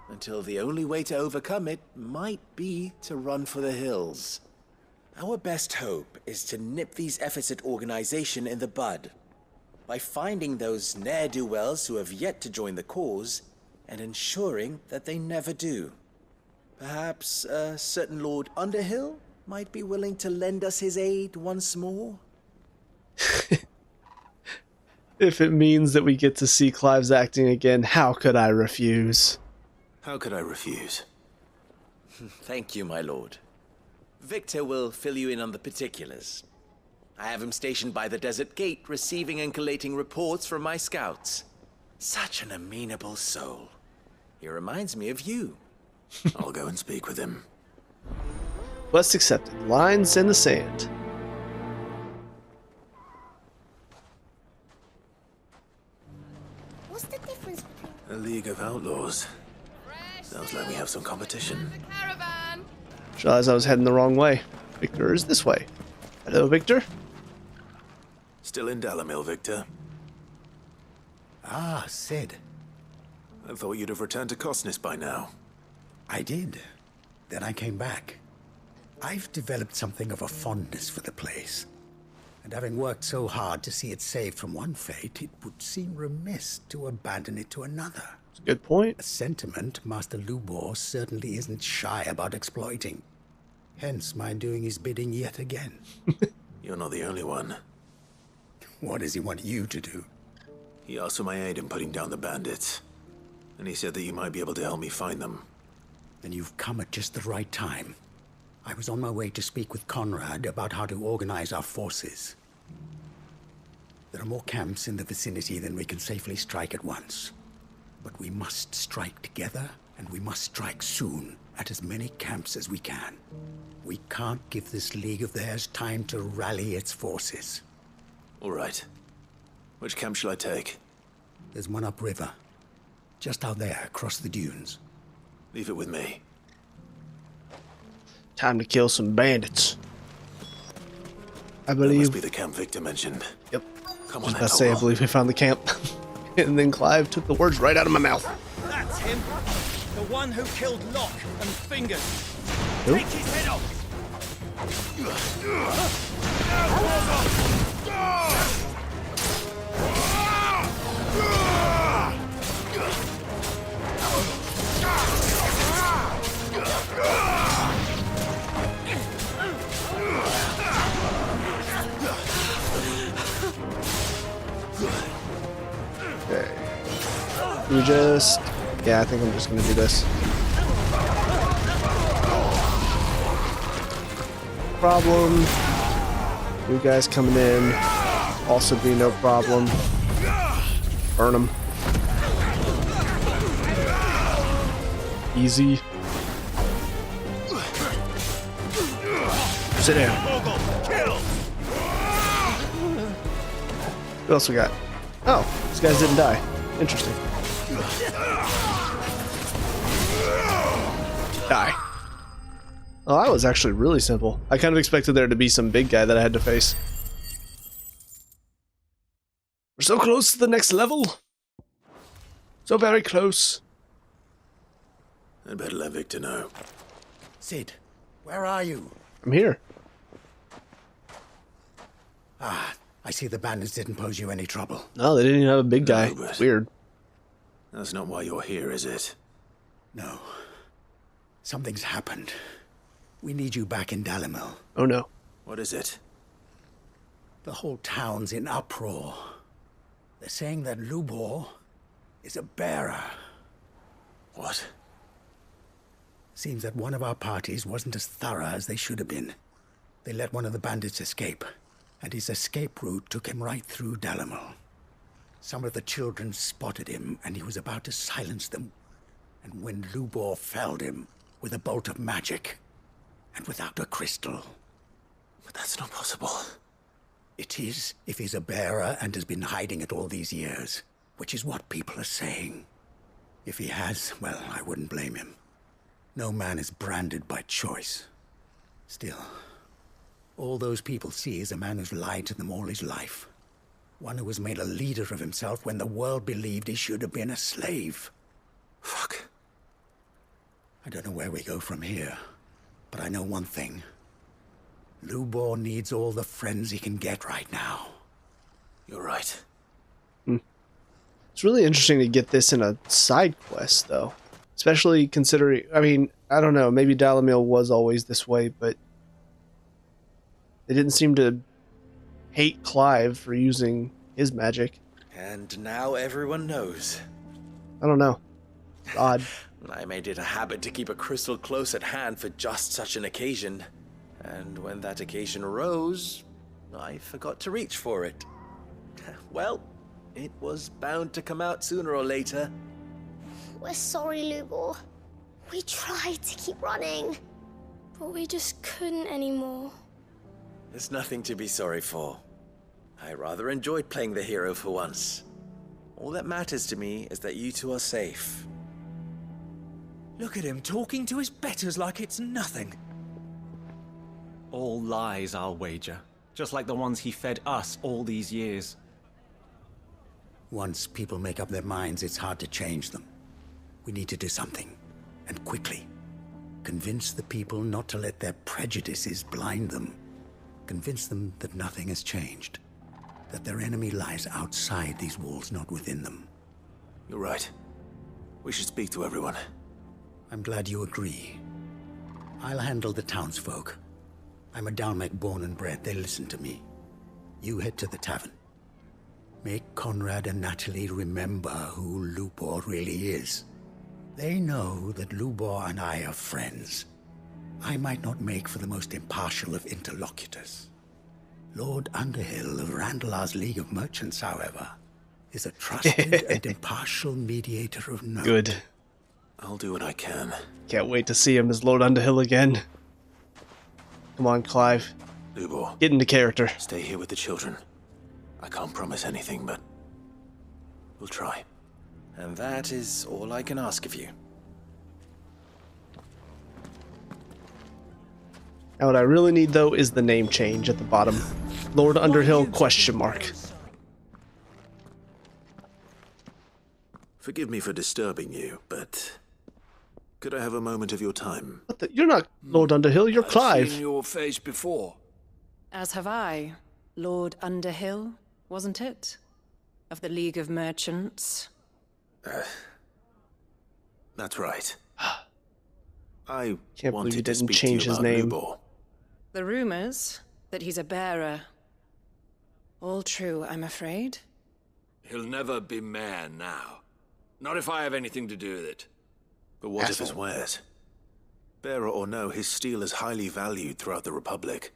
Until the only way to overcome it might be to run for the hills. Our best hope is to nip these efforts at organization in the bud. By finding those ne'er-do-wells who have yet to join the cause, and ensuring that they never do. Perhaps a certain Lord Underhill might be willing to lend us his aid once more? If it means that we get to see Clive's acting again, how could I refuse? How could I refuse? Thank you, my lord. Victor will fill you in on the particulars. I have him stationed by the desert gate, receiving and collating reports from my scouts. Such an amenable soul. He reminds me of you. I'll go and speak with him. Quest accepted. Lines in the sand. What's the difference between... A League of Outlaws. Sounds like we have some competition. Just realized I was heading the wrong way. Victor is this way. Hello, Victor. Still in Dalamil, Victor? Ah, Sid. I thought you'd have returned to Cosnis by now. I did. Then I came back. I've developed something of a fondness for the place. And having worked so hard to see it saved from one fate, it would seem remiss to abandon it to another. That's a good point. A sentiment Master Lubor certainly isn't shy about exploiting. Hence my doing his bidding yet again. You're not the only one. What does he want you to do? He asked for my aid in putting down the bandits. And he said that you might be able to help me find them. Then you've come at just the right time. I was on my way to speak with Conrad about how to organize our forces. There are more camps in the vicinity than we can safely strike at once. But we must strike together, and we must strike soon at as many camps as we can. We can't give this league of theirs time to rally its forces. All right. Which camp shall I take? There's one upriver. Just out there, across the dunes. Leave it with me. Time to kill some bandits. I That believe. must be the camp Victor mentioned. Yep. Come I on, was about to say, I Torgal. believe we found the camp. And then Clive took the words right out of my mouth. That's him. The one who killed Locke and Fingers. Who? Take his head off. Okay. You just... Yeah, I think I'm just gonna do this. Problem. You guys coming in. Also be no problem. Burn them. Easy. Sit down. What else we got? Oh, these guys didn't die. Interesting. Die. Oh, that was actually really simple. I kind of expected there to be some big guy that I had to face. We're so close to the next level. So very close. I'd better let Victor know. Sid, where are you? I'm here. Ah, I see the bandits didn't pose you any trouble. No, they didn't even have a big guy. No, but Weird. that's not why you're here, is it? No. Something's happened. We need you back in Dalimil. Oh no. What is it? The whole town's in uproar. They're saying that Lubor is a bearer. What? Seems that one of our parties wasn't as thorough as they should have been. They let one of the bandits escape, and his escape route took him right through Dalimil. Some of the children spotted him, and he was about to silence them. And when Lubor felled him with a bolt of magic, and without a crystal. But that's not possible. It is, if he's a bearer and has been hiding it all these years, which is what people are saying. If he has, well, I wouldn't blame him. No man is branded by choice. Still, all those people see is a man who's lied to them all his life. One who was made a leader of himself when the world believed he should have been a slave. Fuck. I don't know where we go from here, but I know one thing. Lubor needs all the friends he can get right now. You're right. It's really interesting to get this in a side quest, though. Especially considering, I mean, I don't know, maybe Dalimil was always this way, but they didn't seem to hate Clive for using his magic. And now everyone knows. I don't know. It's odd. I made it a habit to keep a crystal close at hand for just such an occasion. And when that occasion arose, I forgot to reach for it. Well, it was bound to come out sooner or later. We're sorry, Lubor. We tried to keep running. But we just couldn't anymore. There's nothing to be sorry for. I rather enjoyed playing the hero for once. All that matters to me is that you two are safe. Look at him talking to his betters like it's nothing. All lies, I'll wager. Just like the ones he fed us all these years. Once people make up their minds, it's hard to change them. We need to do something, and quickly. Convince the people not to let their prejudices blind them. Convince them that nothing has changed. That their enemy lies outside these walls, not within them. You're right. We should speak to everyone. I'm glad you agree. I'll handle the townsfolk. I'm a Dalmek born and bred. They listen to me. You head to the tavern. Make Conrad and Natalie remember who Lubor really is. They know that Lubor and I are friends. I might not make for the most impartial of interlocutors. Lord Underhill of Randalar's League of Merchants, however, is a trusted and impartial mediator of note. Good. I'll do what I can. Can't wait to see him as Lord Underhill again. Come on, Clive. Lubor. Get into character. Stay here with the children. I can't promise anything, but we'll try. And that is all I can ask of you. Now what I really need, though, is the name change at the bottom. Lord Underhill, question mark. Forgive me for disturbing you, but could I have a moment of your time? What the? You're not Lord Underhill, you're Clive. I've seen your face before. As have I. Lord Underhill, wasn't it? of the League of Merchants? That's right. I Can't believe wanted he to didn't speak change to you his about name. Lubor. The rumors that he's a bearer. All true, I'm afraid. He'll never be mayor now. Not if I have anything to do with it. But what if his wares? Bearer or no, his steel is highly valued throughout the Republic.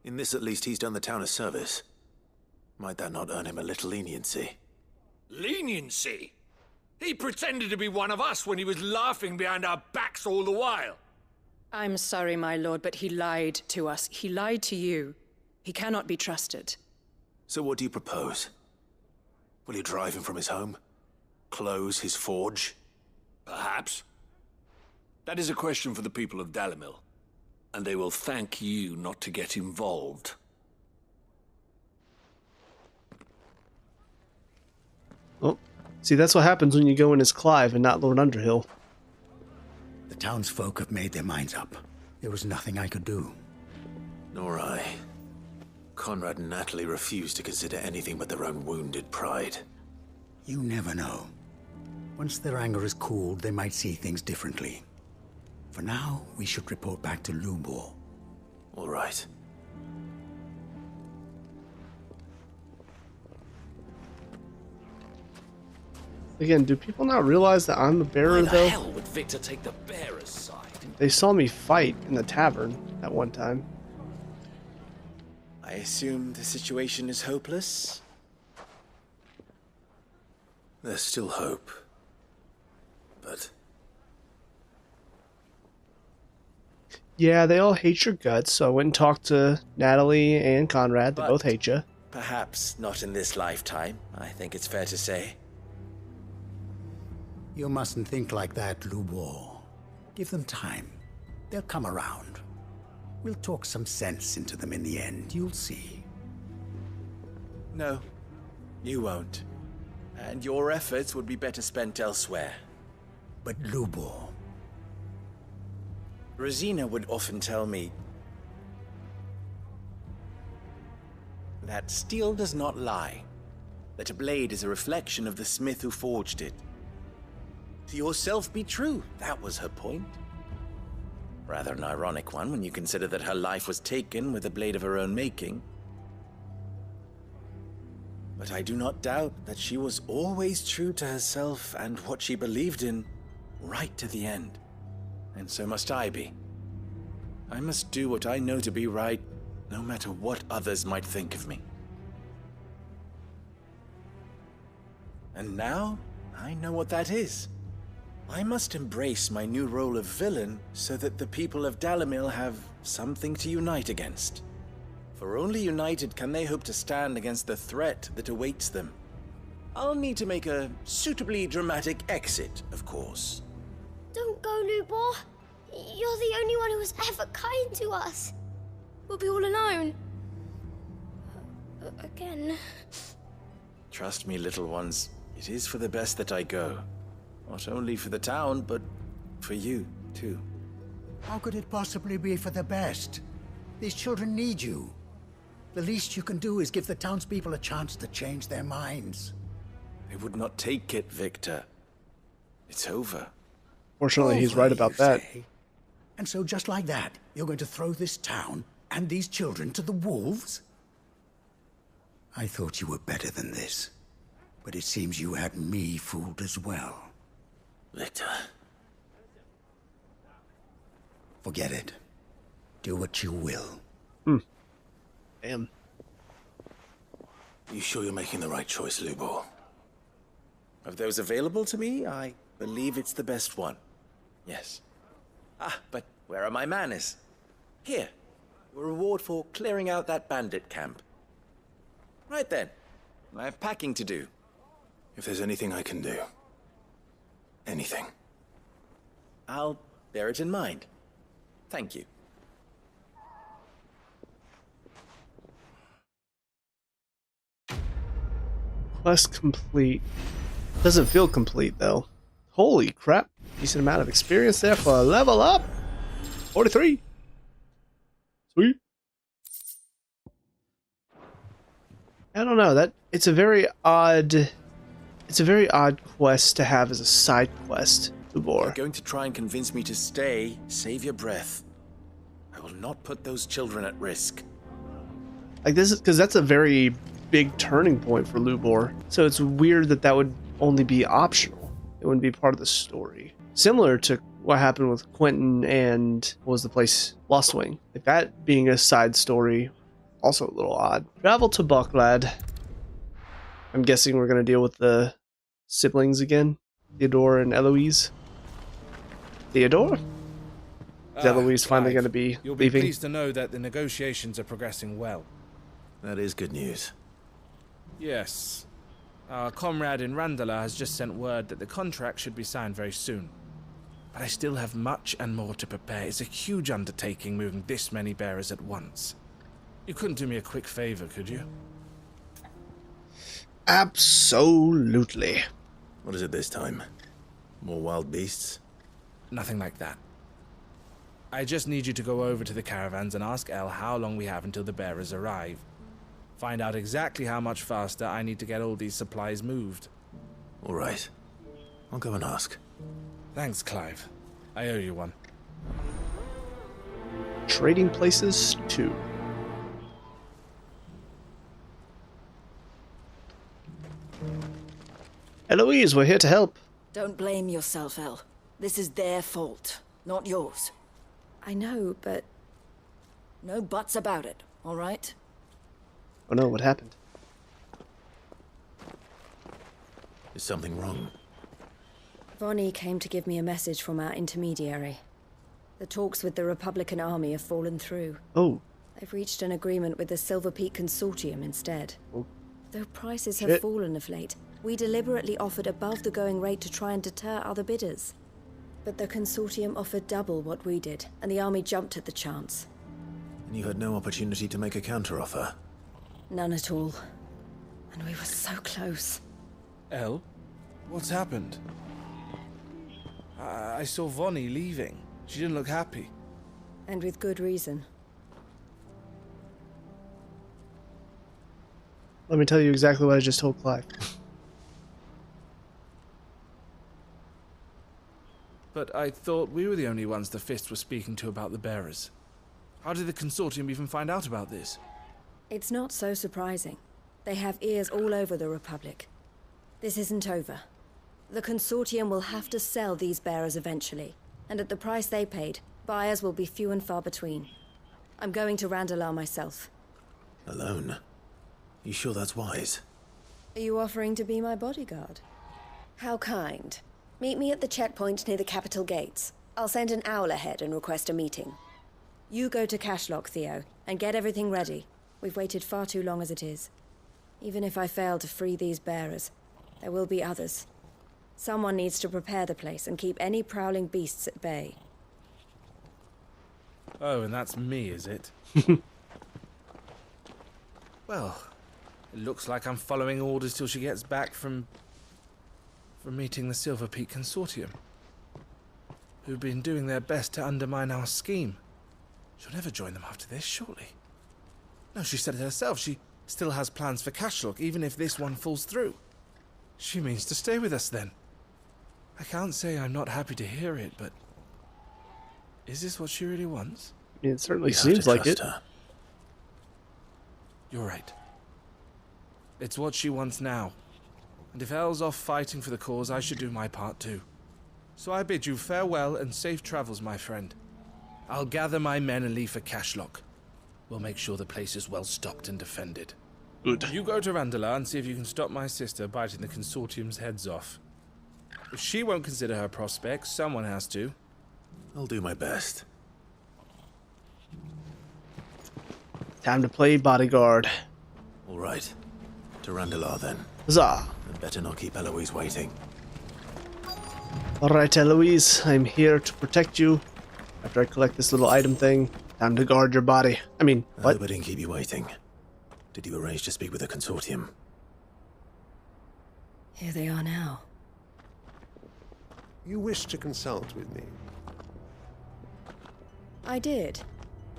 In this at least, he's done the town a service. Might that not earn him a little leniency? Leniency? He pretended to be one of us when he was laughing behind our backs all the while. I'm sorry, my lord, but he lied to us. He lied to you. He cannot be trusted. So what do you propose? Will you drive him from his home? Close his forge? Perhaps. That is a question for the people of Dalimil, and they will thank you not to get involved. Oh, see, that's what happens when you go in as Clive and not Lord Underhill. The townsfolk have made their minds up. There was nothing I could do. Nor I. Conrad and Natalie refused to consider anything but their own wounded pride. You never know. Once their anger is cooled, they might see things differently. For now, we should report back to Lubor. All right. Again, do people not realize that I'm a bearer, Why the though? hell would Victor take the bearer's side? They saw me fight in the tavern at one time. I assume the situation is hopeless? There's still hope. But Yeah, they all hate your guts, so I went and talked to Natalie and Conrad. They both hate you. Perhaps not in this lifetime, I think it's fair to say. You mustn't think like that, Lubor. Give them time. They'll come around. We'll talk some sense into them in the end, you'll see. No, you won't. And your efforts would be better spent elsewhere. But Lubor... Rosina would often tell me that steel does not lie, that a blade is a reflection of the smith who forged it. To yourself be true, that was her point. Rather an ironic one when you consider that her life was taken with a blade of her own making. But I do not doubt that she was always true to herself and what she believed in, right to the end. And so must I be. I must do what I know to be right, no matter what others might think of me. And now, I know what that is. I must embrace my new role of villain so that the people of Dalimil have something to unite against. For only united can they hope to stand against the threat that awaits them. I'll need to make a suitably dramatic exit, of course. Don't go, Lubor. You're the only one who was ever kind to us. We'll be all alone. Again. Trust me, little ones. It is for the best that I go. Not only for the town, but for you, too. How could it possibly be for the best? These children need you. The least you can do is give the townspeople a chance to change their minds. They would not take it, Victor. It's over. Fortunately, he's right about that. Say? And so just like that, you're going to throw this town and these children to the wolves? I thought you were better than this. But it seems you had me fooled as well. Victor. Forget it. Do what you will. Damn. You sure you're making the right choice, Lubor? Of those available to me, I believe it's the best one. Yes. Ah, but where are my manners? Here. A reward for clearing out that bandit camp. Right then. I have packing to do. If there's anything I can do. Anything. I'll bear it in mind. Thank you. Quest complete. Doesn't feel complete, though. Holy crap. Decent amount of experience there for a level up. 43. Sweet. I don't know, that it's a very odd quest to have as a side quest, Lubor. You're going to try and convince me to stay, save your breath. I will not put those children at risk. Like, this is because that's a very big turning point for Lubor. So it's weird that that would only be optional. It wouldn't be part of the story. Similar to what happened with Quentin and what was the place, Lost Wing. Like, that being a side story, also a little odd. Travel to Boklad. I'm guessing we're going to deal with the siblings again, Theodore and Eloise. Theodore? Is Eloise finally going to be You'll leaving? be pleased to know that the negotiations are progressing well. That is good news. Yes. Our comrade in Randala has just sent word that the contract should be signed very soon. But I still have much and more to prepare. It's a huge undertaking moving this many bearers at once. You couldn't do me a quick favor, could you? Absolutely. What is it this time? More wild beasts? Nothing like that. I just need you to go over to the caravans and ask El how long we have until the bearers arrive. Find out exactly how much faster I need to get all these supplies moved. All right. I'll go and ask. Thanks, Clive. I owe you one. Trading Places 2. Eloise, we're here to help. Don't blame yourself, El. This is their fault, not yours. I know, but... No buts about it, all right? Oh no, what happened? Is something wrong? Vonnie came to give me a message from our intermediary. The talks with the Republican army have fallen through. Oh. They've reached an agreement with the Silver Peak Consortium instead. Oh. Though prices have fallen of late, we deliberately offered above the going rate to try and deter other bidders. But the Consortium offered double what we did, and the army jumped at the chance. And you had no opportunity to make a counteroffer? None at all. And we were so close. El? What's happened? I saw Vonnie leaving. She didn't look happy. And with good reason. Let me tell you exactly what I just told Clive. But I thought we were the only ones the Fist were speaking to about the bearers. How did the Consortium even find out about this? It's not so surprising. They have ears all over the Republic. This isn't over. The Consortium will have to sell these bearers eventually, and at the price they paid, buyers will be few and far between. I'm going to Randalar myself. Alone? You sure that's wise? Are you offering to be my bodyguard? How kind. Meet me at the checkpoint near the capital gates. I'll send an owl ahead and request a meeting. You go to Cashlock, Theo, and get everything ready. We've waited far too long as it is. Even if I fail to free these bearers, there will be others. Someone needs to prepare the place and keep any prowling beasts at bay. Oh, and that's me, is it? Well, it looks like I'm following orders till she gets back from meeting the Silver Peak Consortium, who've been doing their best to undermine our scheme. She'll never join them after this, surely. No, she said it herself. She still has plans for Cashlock, even if this one falls through. She means to stay with us, then. I can't say I'm not happy to hear it, but... is this what she really wants? It certainly seems like it. Her. You're right. It's what she wants now. And if Elle's off fighting for the cause, I should do my part too. So I bid you farewell and safe travels, my friend. I'll gather my men and leave for Cashlock. We'll make sure the place is well stocked and defended. Good. You go to Randalar and see if you can stop my sister biting the Consortium's heads off. If she won't consider her prospects, someone has to. I'll do my best. Time to play bodyguard. All right. To Randalar, then. Huzzah! I'd better not keep Eloise waiting. Alright, Eloise, I'm here to protect you. After I collect this little item thing, time to guard your body. I mean, I what? hope I didn't keep you waiting. Did you arrange to speak with the Consortium? Here they are now. You wish to consult with me? I did.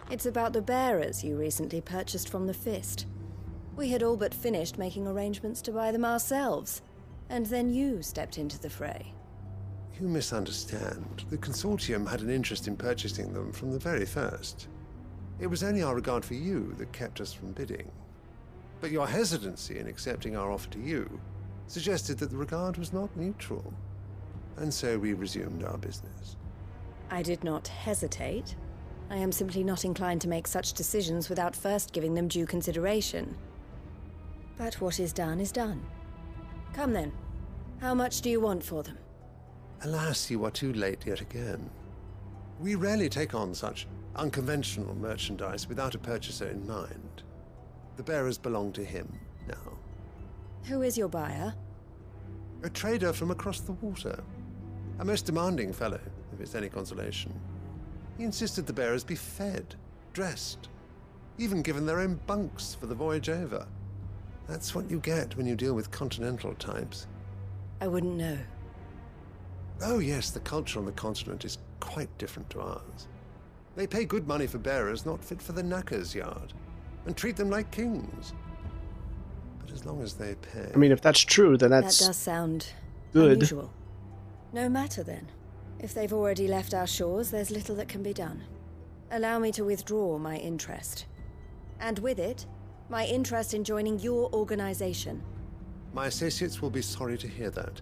It's about the bearers you recently purchased from the Fist. We had all but finished making arrangements to buy them ourselves, and then you stepped into the fray. You misunderstand. The Consortium had an interest in purchasing them from the very first. It was only our regard for you that kept us from bidding. But your hesitancy in accepting our offer to you suggested that the regard was not mutual. And so we resumed our business. I did not hesitate. I am simply not inclined to make such decisions without first giving them due consideration. But what is done is done. Come then. How much do you want for them? Alas, you are too late yet again. We rarely take on such unconventional merchandise without a purchaser in mind. The bearers belong to him now. Who is your buyer? A trader from across the water. A most demanding fellow, if it's any consolation. He insisted the bearers be fed, dressed, even given their own bunks for the voyage over. That's what you get when you deal with continental types. I wouldn't know. Oh yes, the culture on the continent is quite different to ours. They pay good money for bearers not fit for the knacker's yard, and treat them like kings. But as long as they pay... I mean, if that's true, then That does sound good. unusual. No matter then. If they've already left our shores, there's little that can be done. Allow me to withdraw my interest. And with it, my interest in joining your organization. My associates will be sorry to hear that.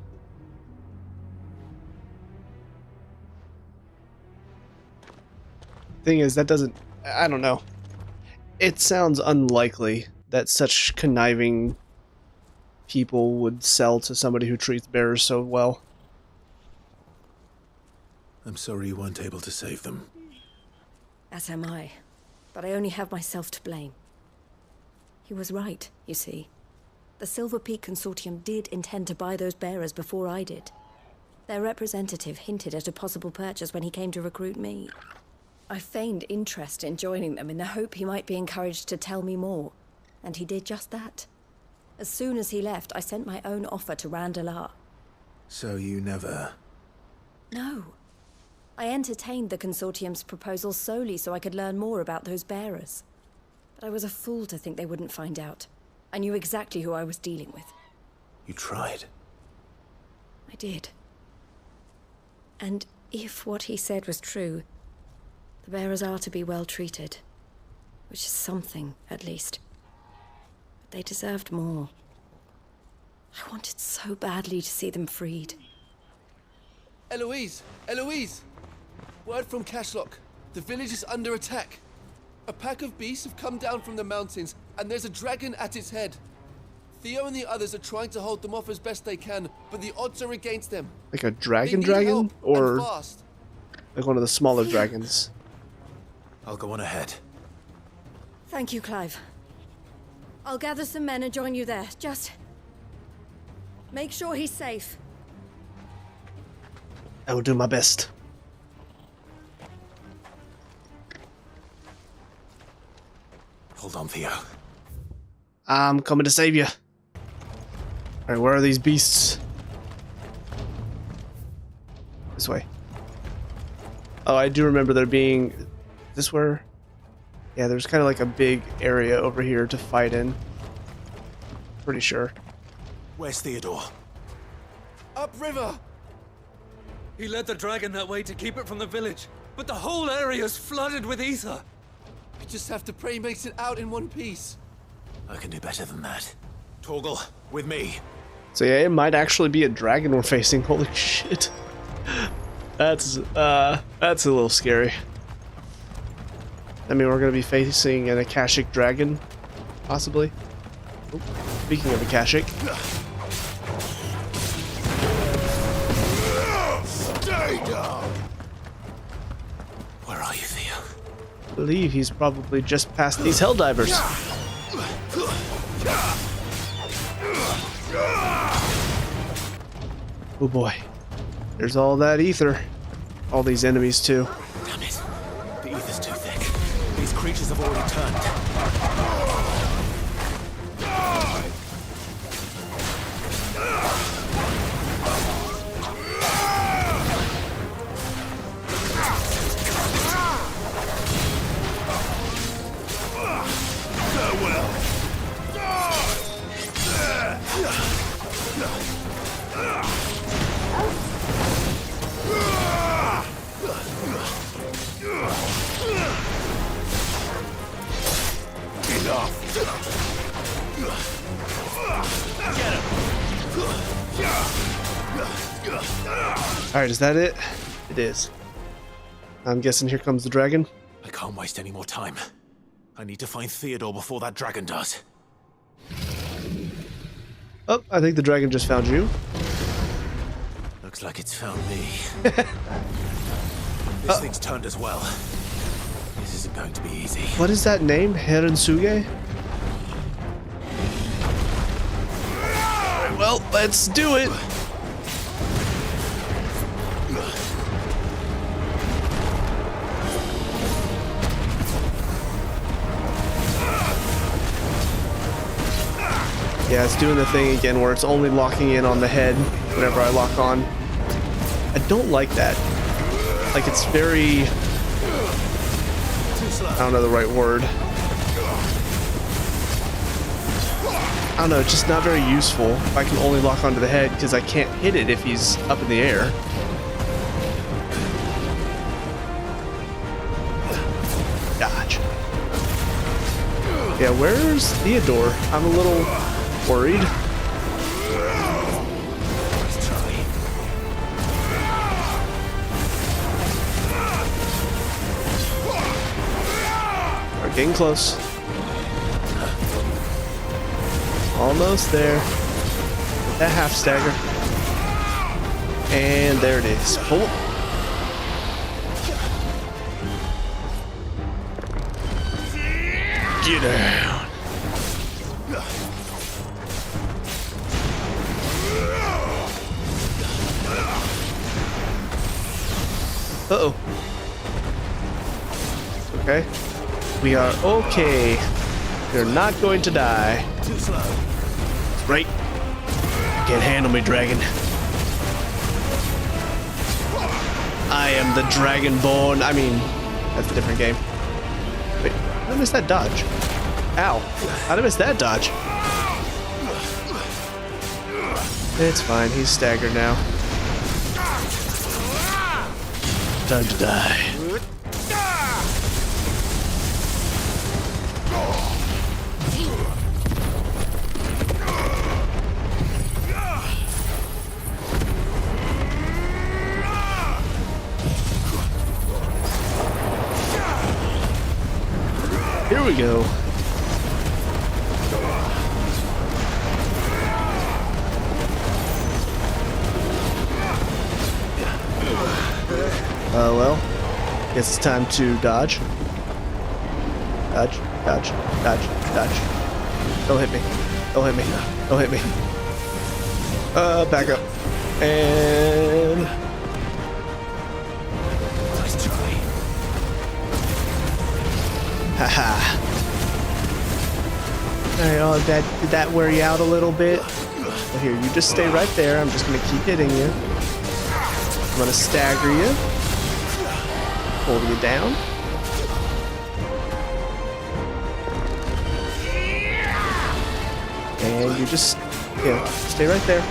Thing is, that doesn't... I don't know. It sounds unlikely that such conniving people would sell to somebody who treats bearers so well. I'm sorry you weren't able to save them. As am I. But I only have myself to blame. He was right, you see. The Silver Peak Consortium did intend to buy those bearers before I did. Their representative hinted at a possible purchase when he came to recruit me. I feigned interest in joining them in the hope he might be encouraged to tell me more, and he did just that. As soon as he left, I sent my own offer to Randalar. So you never... No. I entertained the Consortium's proposal solely so I could learn more about those bearers. But I was a fool to think they wouldn't find out. I knew exactly who I was dealing with. You tried. I did. And if what he said was true, the bearers are to be well treated. Which is something, at least. But they deserved more. I wanted so badly to see them freed. Eloise! Eloise! Word from Cashlock. The village is under attack. A pack of beasts have come down from the mountains, and there's a dragon at its head. Theo and the others are trying to hold them off as best they can, but the odds are against them. Like a dragon? Or like one of the smaller dragons? I'll go on ahead. Thank you, Clive. I'll gather some men and join you there. Just... make sure he's safe. I will do my best. Hold on, Theo. I'm coming to save you. Alright, where are these beasts? This way. Oh, I do remember there being... this where... yeah, there's kind of like a big area over here to fight in. Pretty sure. Where's Theodore? Upriver! He led the dragon that way to keep it from the village, but the whole area's flooded with ether. We just have to pray he makes it out in one piece. I can do better than that. Torgal, with me. So yeah, it might actually be a dragon we're facing. Holy shit. That's a little scary. I mean, we're gonna be facing an Akashic dragon, possibly. Oh, speaking of Akashic. Stay down! Where are you, Theo? I believe he's probably just past these Helldivers. Oh boy. There's all that ether. All these enemies too. Damn it. The ether's too thick. These creatures have already turned. Farewell. Alright, is that it? It is. I'm guessing here comes the dragon. I can't waste any more time. I need to find Theodore before that dragon does. Oh, I think the dragon just found you. Looks like it's found me. This thing's turned as well. This isn't going to be easy. What is that name? Herensuge? Alright, well, let's do it. Yeah, it's doing the thing again where it's only locking in on the head whenever I lock on. I don't like that. Like, it's very... I don't know the right word. I don't know, it's just not very useful if I can only lock onto the head because I can't hit it if he's up in the air. Dodge. Yeah, where's Theodore? I'm a little worried. We're getting close. Almost there. With that half stagger. And there it is. Pull. Get down. Uh-oh. Okay. We are okay. You're not going to die. Too slow. Right. Can't handle me, dragon. I am the Dragonborn. I mean, that's a different game. Wait, how did I miss that dodge? Ow. How did I miss that dodge? It's fine. He's staggered now. Time to die. Here we go. Well, guess it's time to dodge. Dodge, dodge, dodge, dodge. Don't hit me. Don't hit me. Don't hit me. Back up. And... Nice try. Haha. Alright, oh, did that wear you out a little bit? Well, here, you just stay right there. I'm just gonna keep hitting you. I'm gonna stagger you. Hold you down. And you just, yeah, stay right there.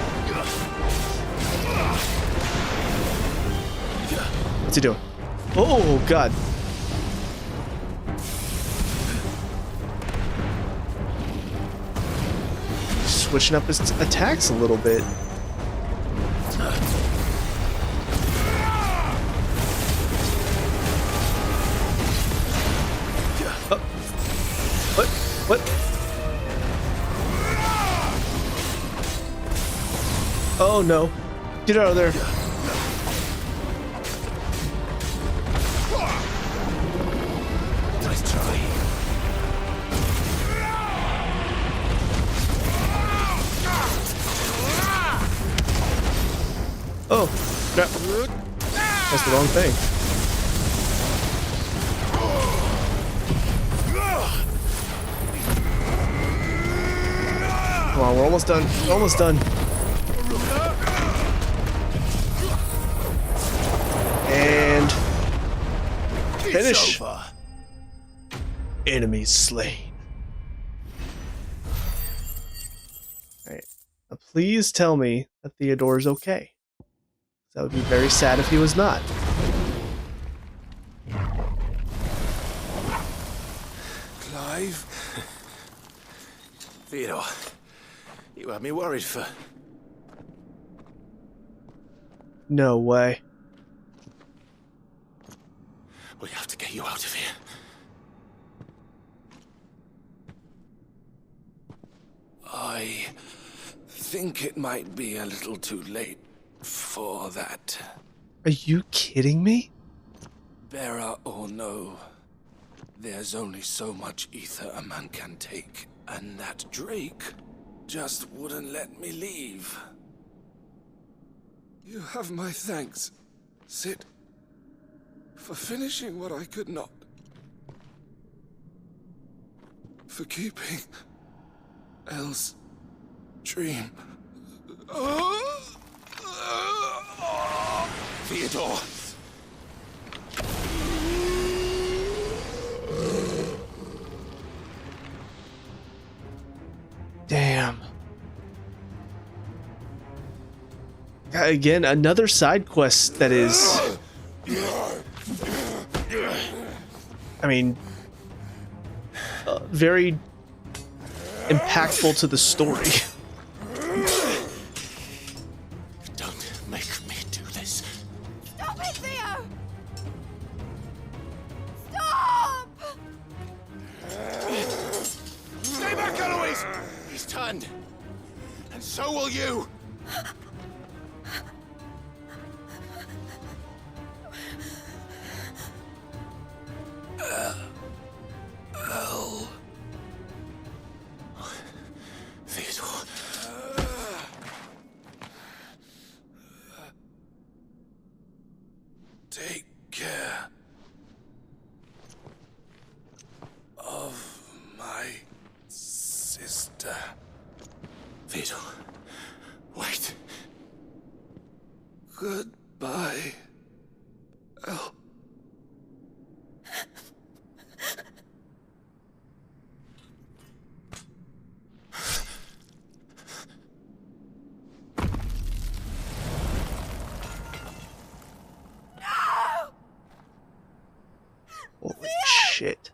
What's he doing? Oh, God. Switching up his attacks a little bit. What? Oh no. Get out of there. Nice try. Oh, crap. That's the wrong thing. Come on, we're almost done. We're almost done. And finish. Enemy slain. Alright. Now please tell me that Theodore's okay. That would be very sad if he was not. Clive? Theodore, you had me worried for... No way. We have to get you out of here. I think it might be a little too late for that. Are you kidding me? Bearer or no, there's only so much ether a man can take, and that Drake just wouldn't let me leave. You have my thanks, Sid, for finishing what I could not. For keeping Elle's dream. Theodore! Damn. Again, another side quest that is... I mean... very impactful to the story. Don't make me do this. Stop it, Theo! Stop! Stay back, Eloise! He's turned. And so will you! Elle. Theodore. Take care of my sister. Theodore, wait. Goodbye, Elle. Holy shit.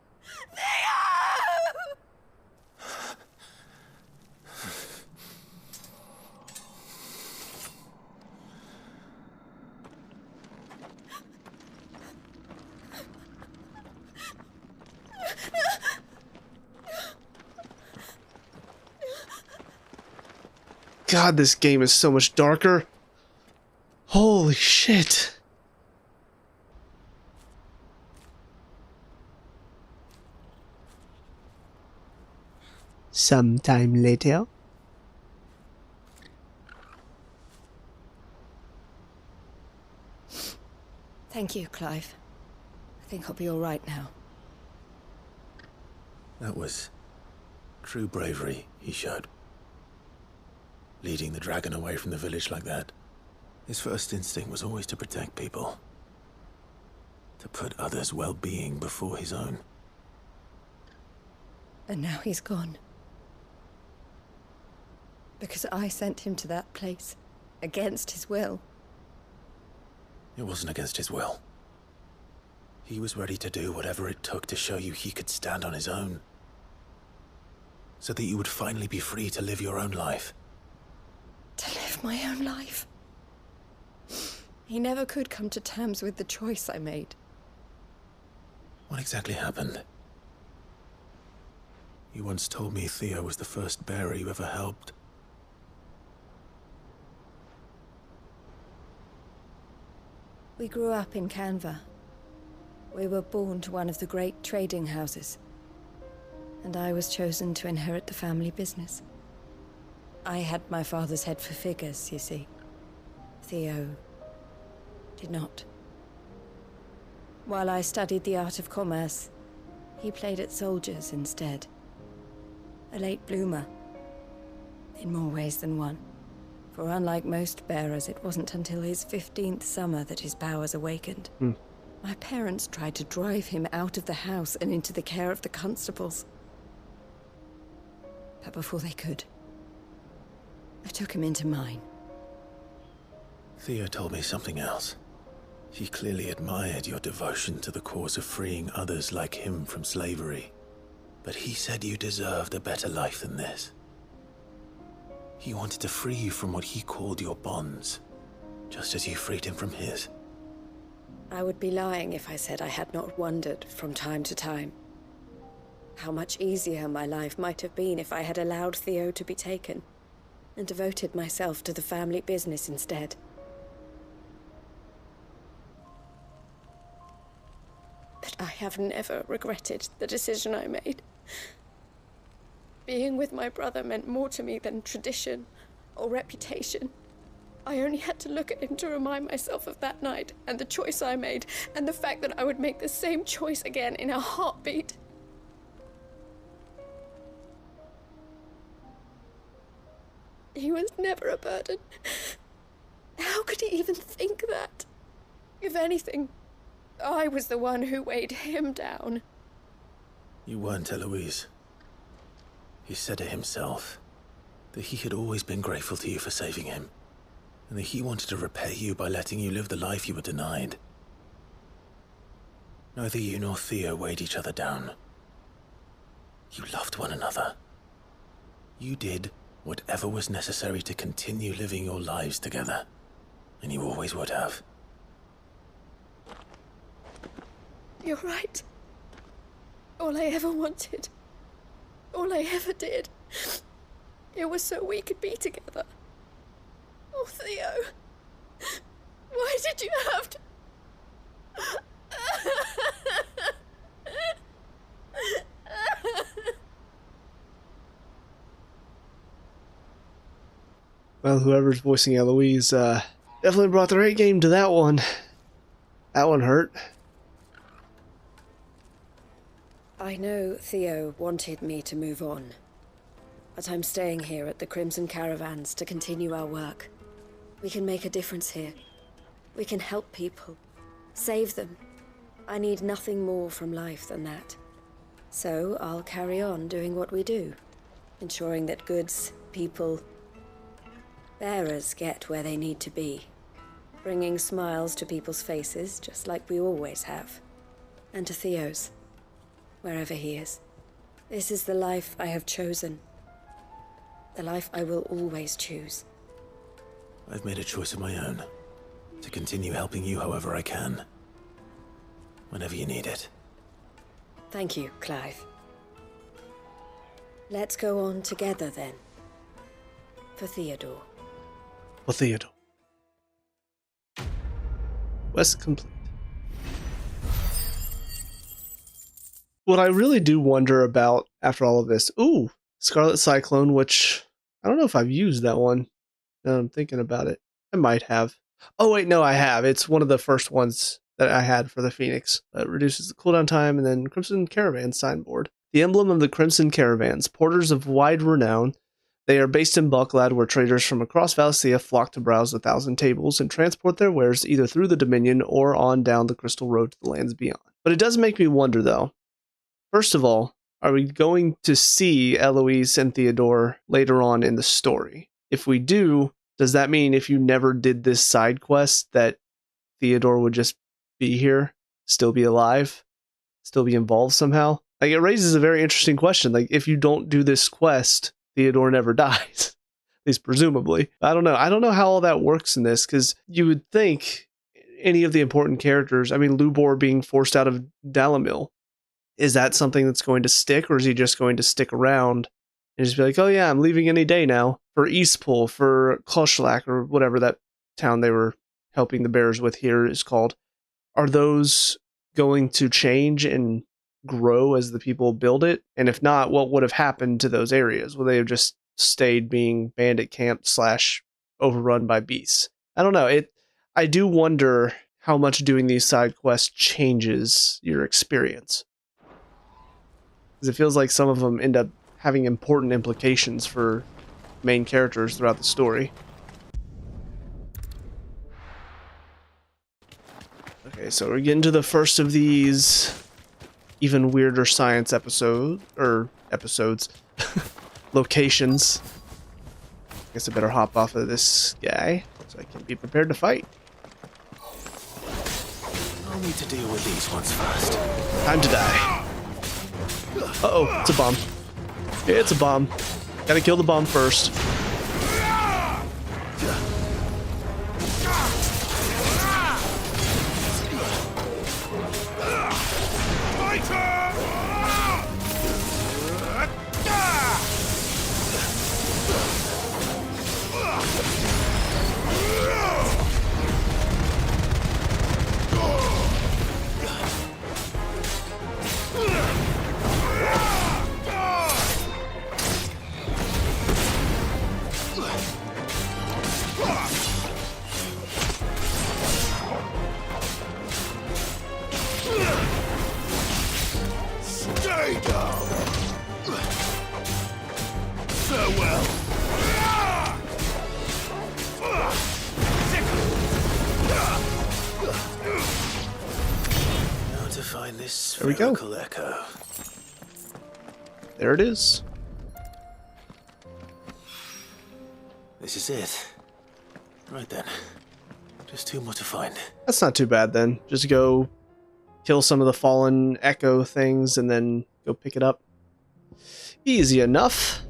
God, this game is so much darker. Holy shit. Sometime later. Thank you, Clive. I think I'll be all right now. That was true bravery he showed. Leading the dragon away from the village like that. His first instinct was always to protect people. To put others' well-being before his own. And now he's gone. Because I sent him to that place, against his will. It wasn't against his will. He was ready to do whatever it took to show you he could stand on his own. So that you would finally be free to live your own life. To live my own life. He never could come to terms with the choice I made. What exactly happened? You once told me Theo was the first bearer you ever helped. We grew up in Canva. We were born to one of the great trading houses. And I was chosen to inherit the family business. I had my father's head for figures, you see. Theo did not. While I studied the art of commerce, he played at soldiers instead. A late bloomer. In more ways than one. For unlike most bearers, it wasn't until his 15th summer that his powers awakened. My parents tried to drive him out of the house and into the care of the constables. But before they could, I took him into mine. Theo told me something else. He clearly admired your devotion to the cause of freeing others like him from slavery. But he said you deserved a better life than this. He wanted to free you from what he called your bonds. just as you freed him from his. I would be lying if I said I had not wondered from time to time how much easier my life might have been if I had allowed Theo to be taken and devoted myself to the family business instead. But I have never regretted the decision I made. Being with my brother meant more to me than tradition or reputation. I only had to look at him to remind myself of that night and the choice I made and the fact that I would make the same choice again in a heartbeat. He was never a burden. How could he even think that? If anything, I was the one who weighed him down. You weren't, Eloise. He said it himself, that he had always been grateful to you for saving him, and that he wanted to repay you by letting you live the life you were denied. Neither you nor Theo weighed each other down. You loved one another. You did whatever was necessary to continue living your lives together, and you always would have. You're right. All I ever wanted, all I ever did, it was so we could be together. Oh, Theo, why did you have to... Well, whoever's voicing Eloise definitely brought the right game to that one. That one hurt. I know Theo wanted me to move on, but I'm staying here at the Crimson Caravans to continue our work. We can make a difference here. We can help people, save them. I need nothing more from life than that. So I'll carry on doing what we do, ensuring that goods, people, bearers get where they need to be, bringing smiles to people's faces just like we always have, and to Theo's, wherever he is. This is the life I have chosen, the life I will always choose. I've made a choice of my own, to continue helping you however I can, whenever you need it. Thank you, Clive. Let's go on together then, for Theodore. For Theodore. Quest complete. What I really do wonder about after all of this, Scarlet Cyclone, which I don't know if I've used that one. Now I'm thinking about it. I might have. Oh wait, no, I have. It's one of the first ones that I had for the Phoenix. It reduces the cooldown time, and then Crimson Caravan signboard. The emblem of the Crimson Caravans, porters of wide renown. They are based in Boklad, where traders from across Valencia flock to browse the 1,000 tables and transport their wares either through the Dominion or on down the Crystal Road to the lands beyond. But it does make me wonder, though. First of all, are we going to see Eloise and Theodore later on in the story? If we do, does that mean if you never did this side quest that Theodore would just be here, still be alive, still be involved somehow? Like, it raises a very interesting question. Like, if you don't do this quest, Theodore never dies, at least presumably. I don't know how all that works in this, because you would think any of the important characters, I mean, Lubor being forced out of Dalimil, is that something that's going to stick, or is he just going to stick around and just be like, oh yeah, I'm leaving any day now, for Eastpool, for Koshlak, or whatever that town they were helping the bears with here is called? Are those going to change and grow as the people build it? And if not, what would have happened to those areas? Would they have just stayed being bandit camp / overrun by beasts? I don't know. I do wonder how much doing these side quests changes your experience, because it feels like some of them end up having important implications for main characters throughout the story. Okay, so we're getting to the first of these even weirder science episodes, locations. I guess I better hop off of this guy so I can be prepared to fight. I'll need to deal with these ones first. Time to die. Uh-oh, it's a bomb. It's a bomb. Gotta kill the bomb first. find this There we go. spherical echo. There it is. This is it. Right then. Just two more to find. That's not too bad then. Just go kill some of the fallen echo things and then go pick it up. Easy enough.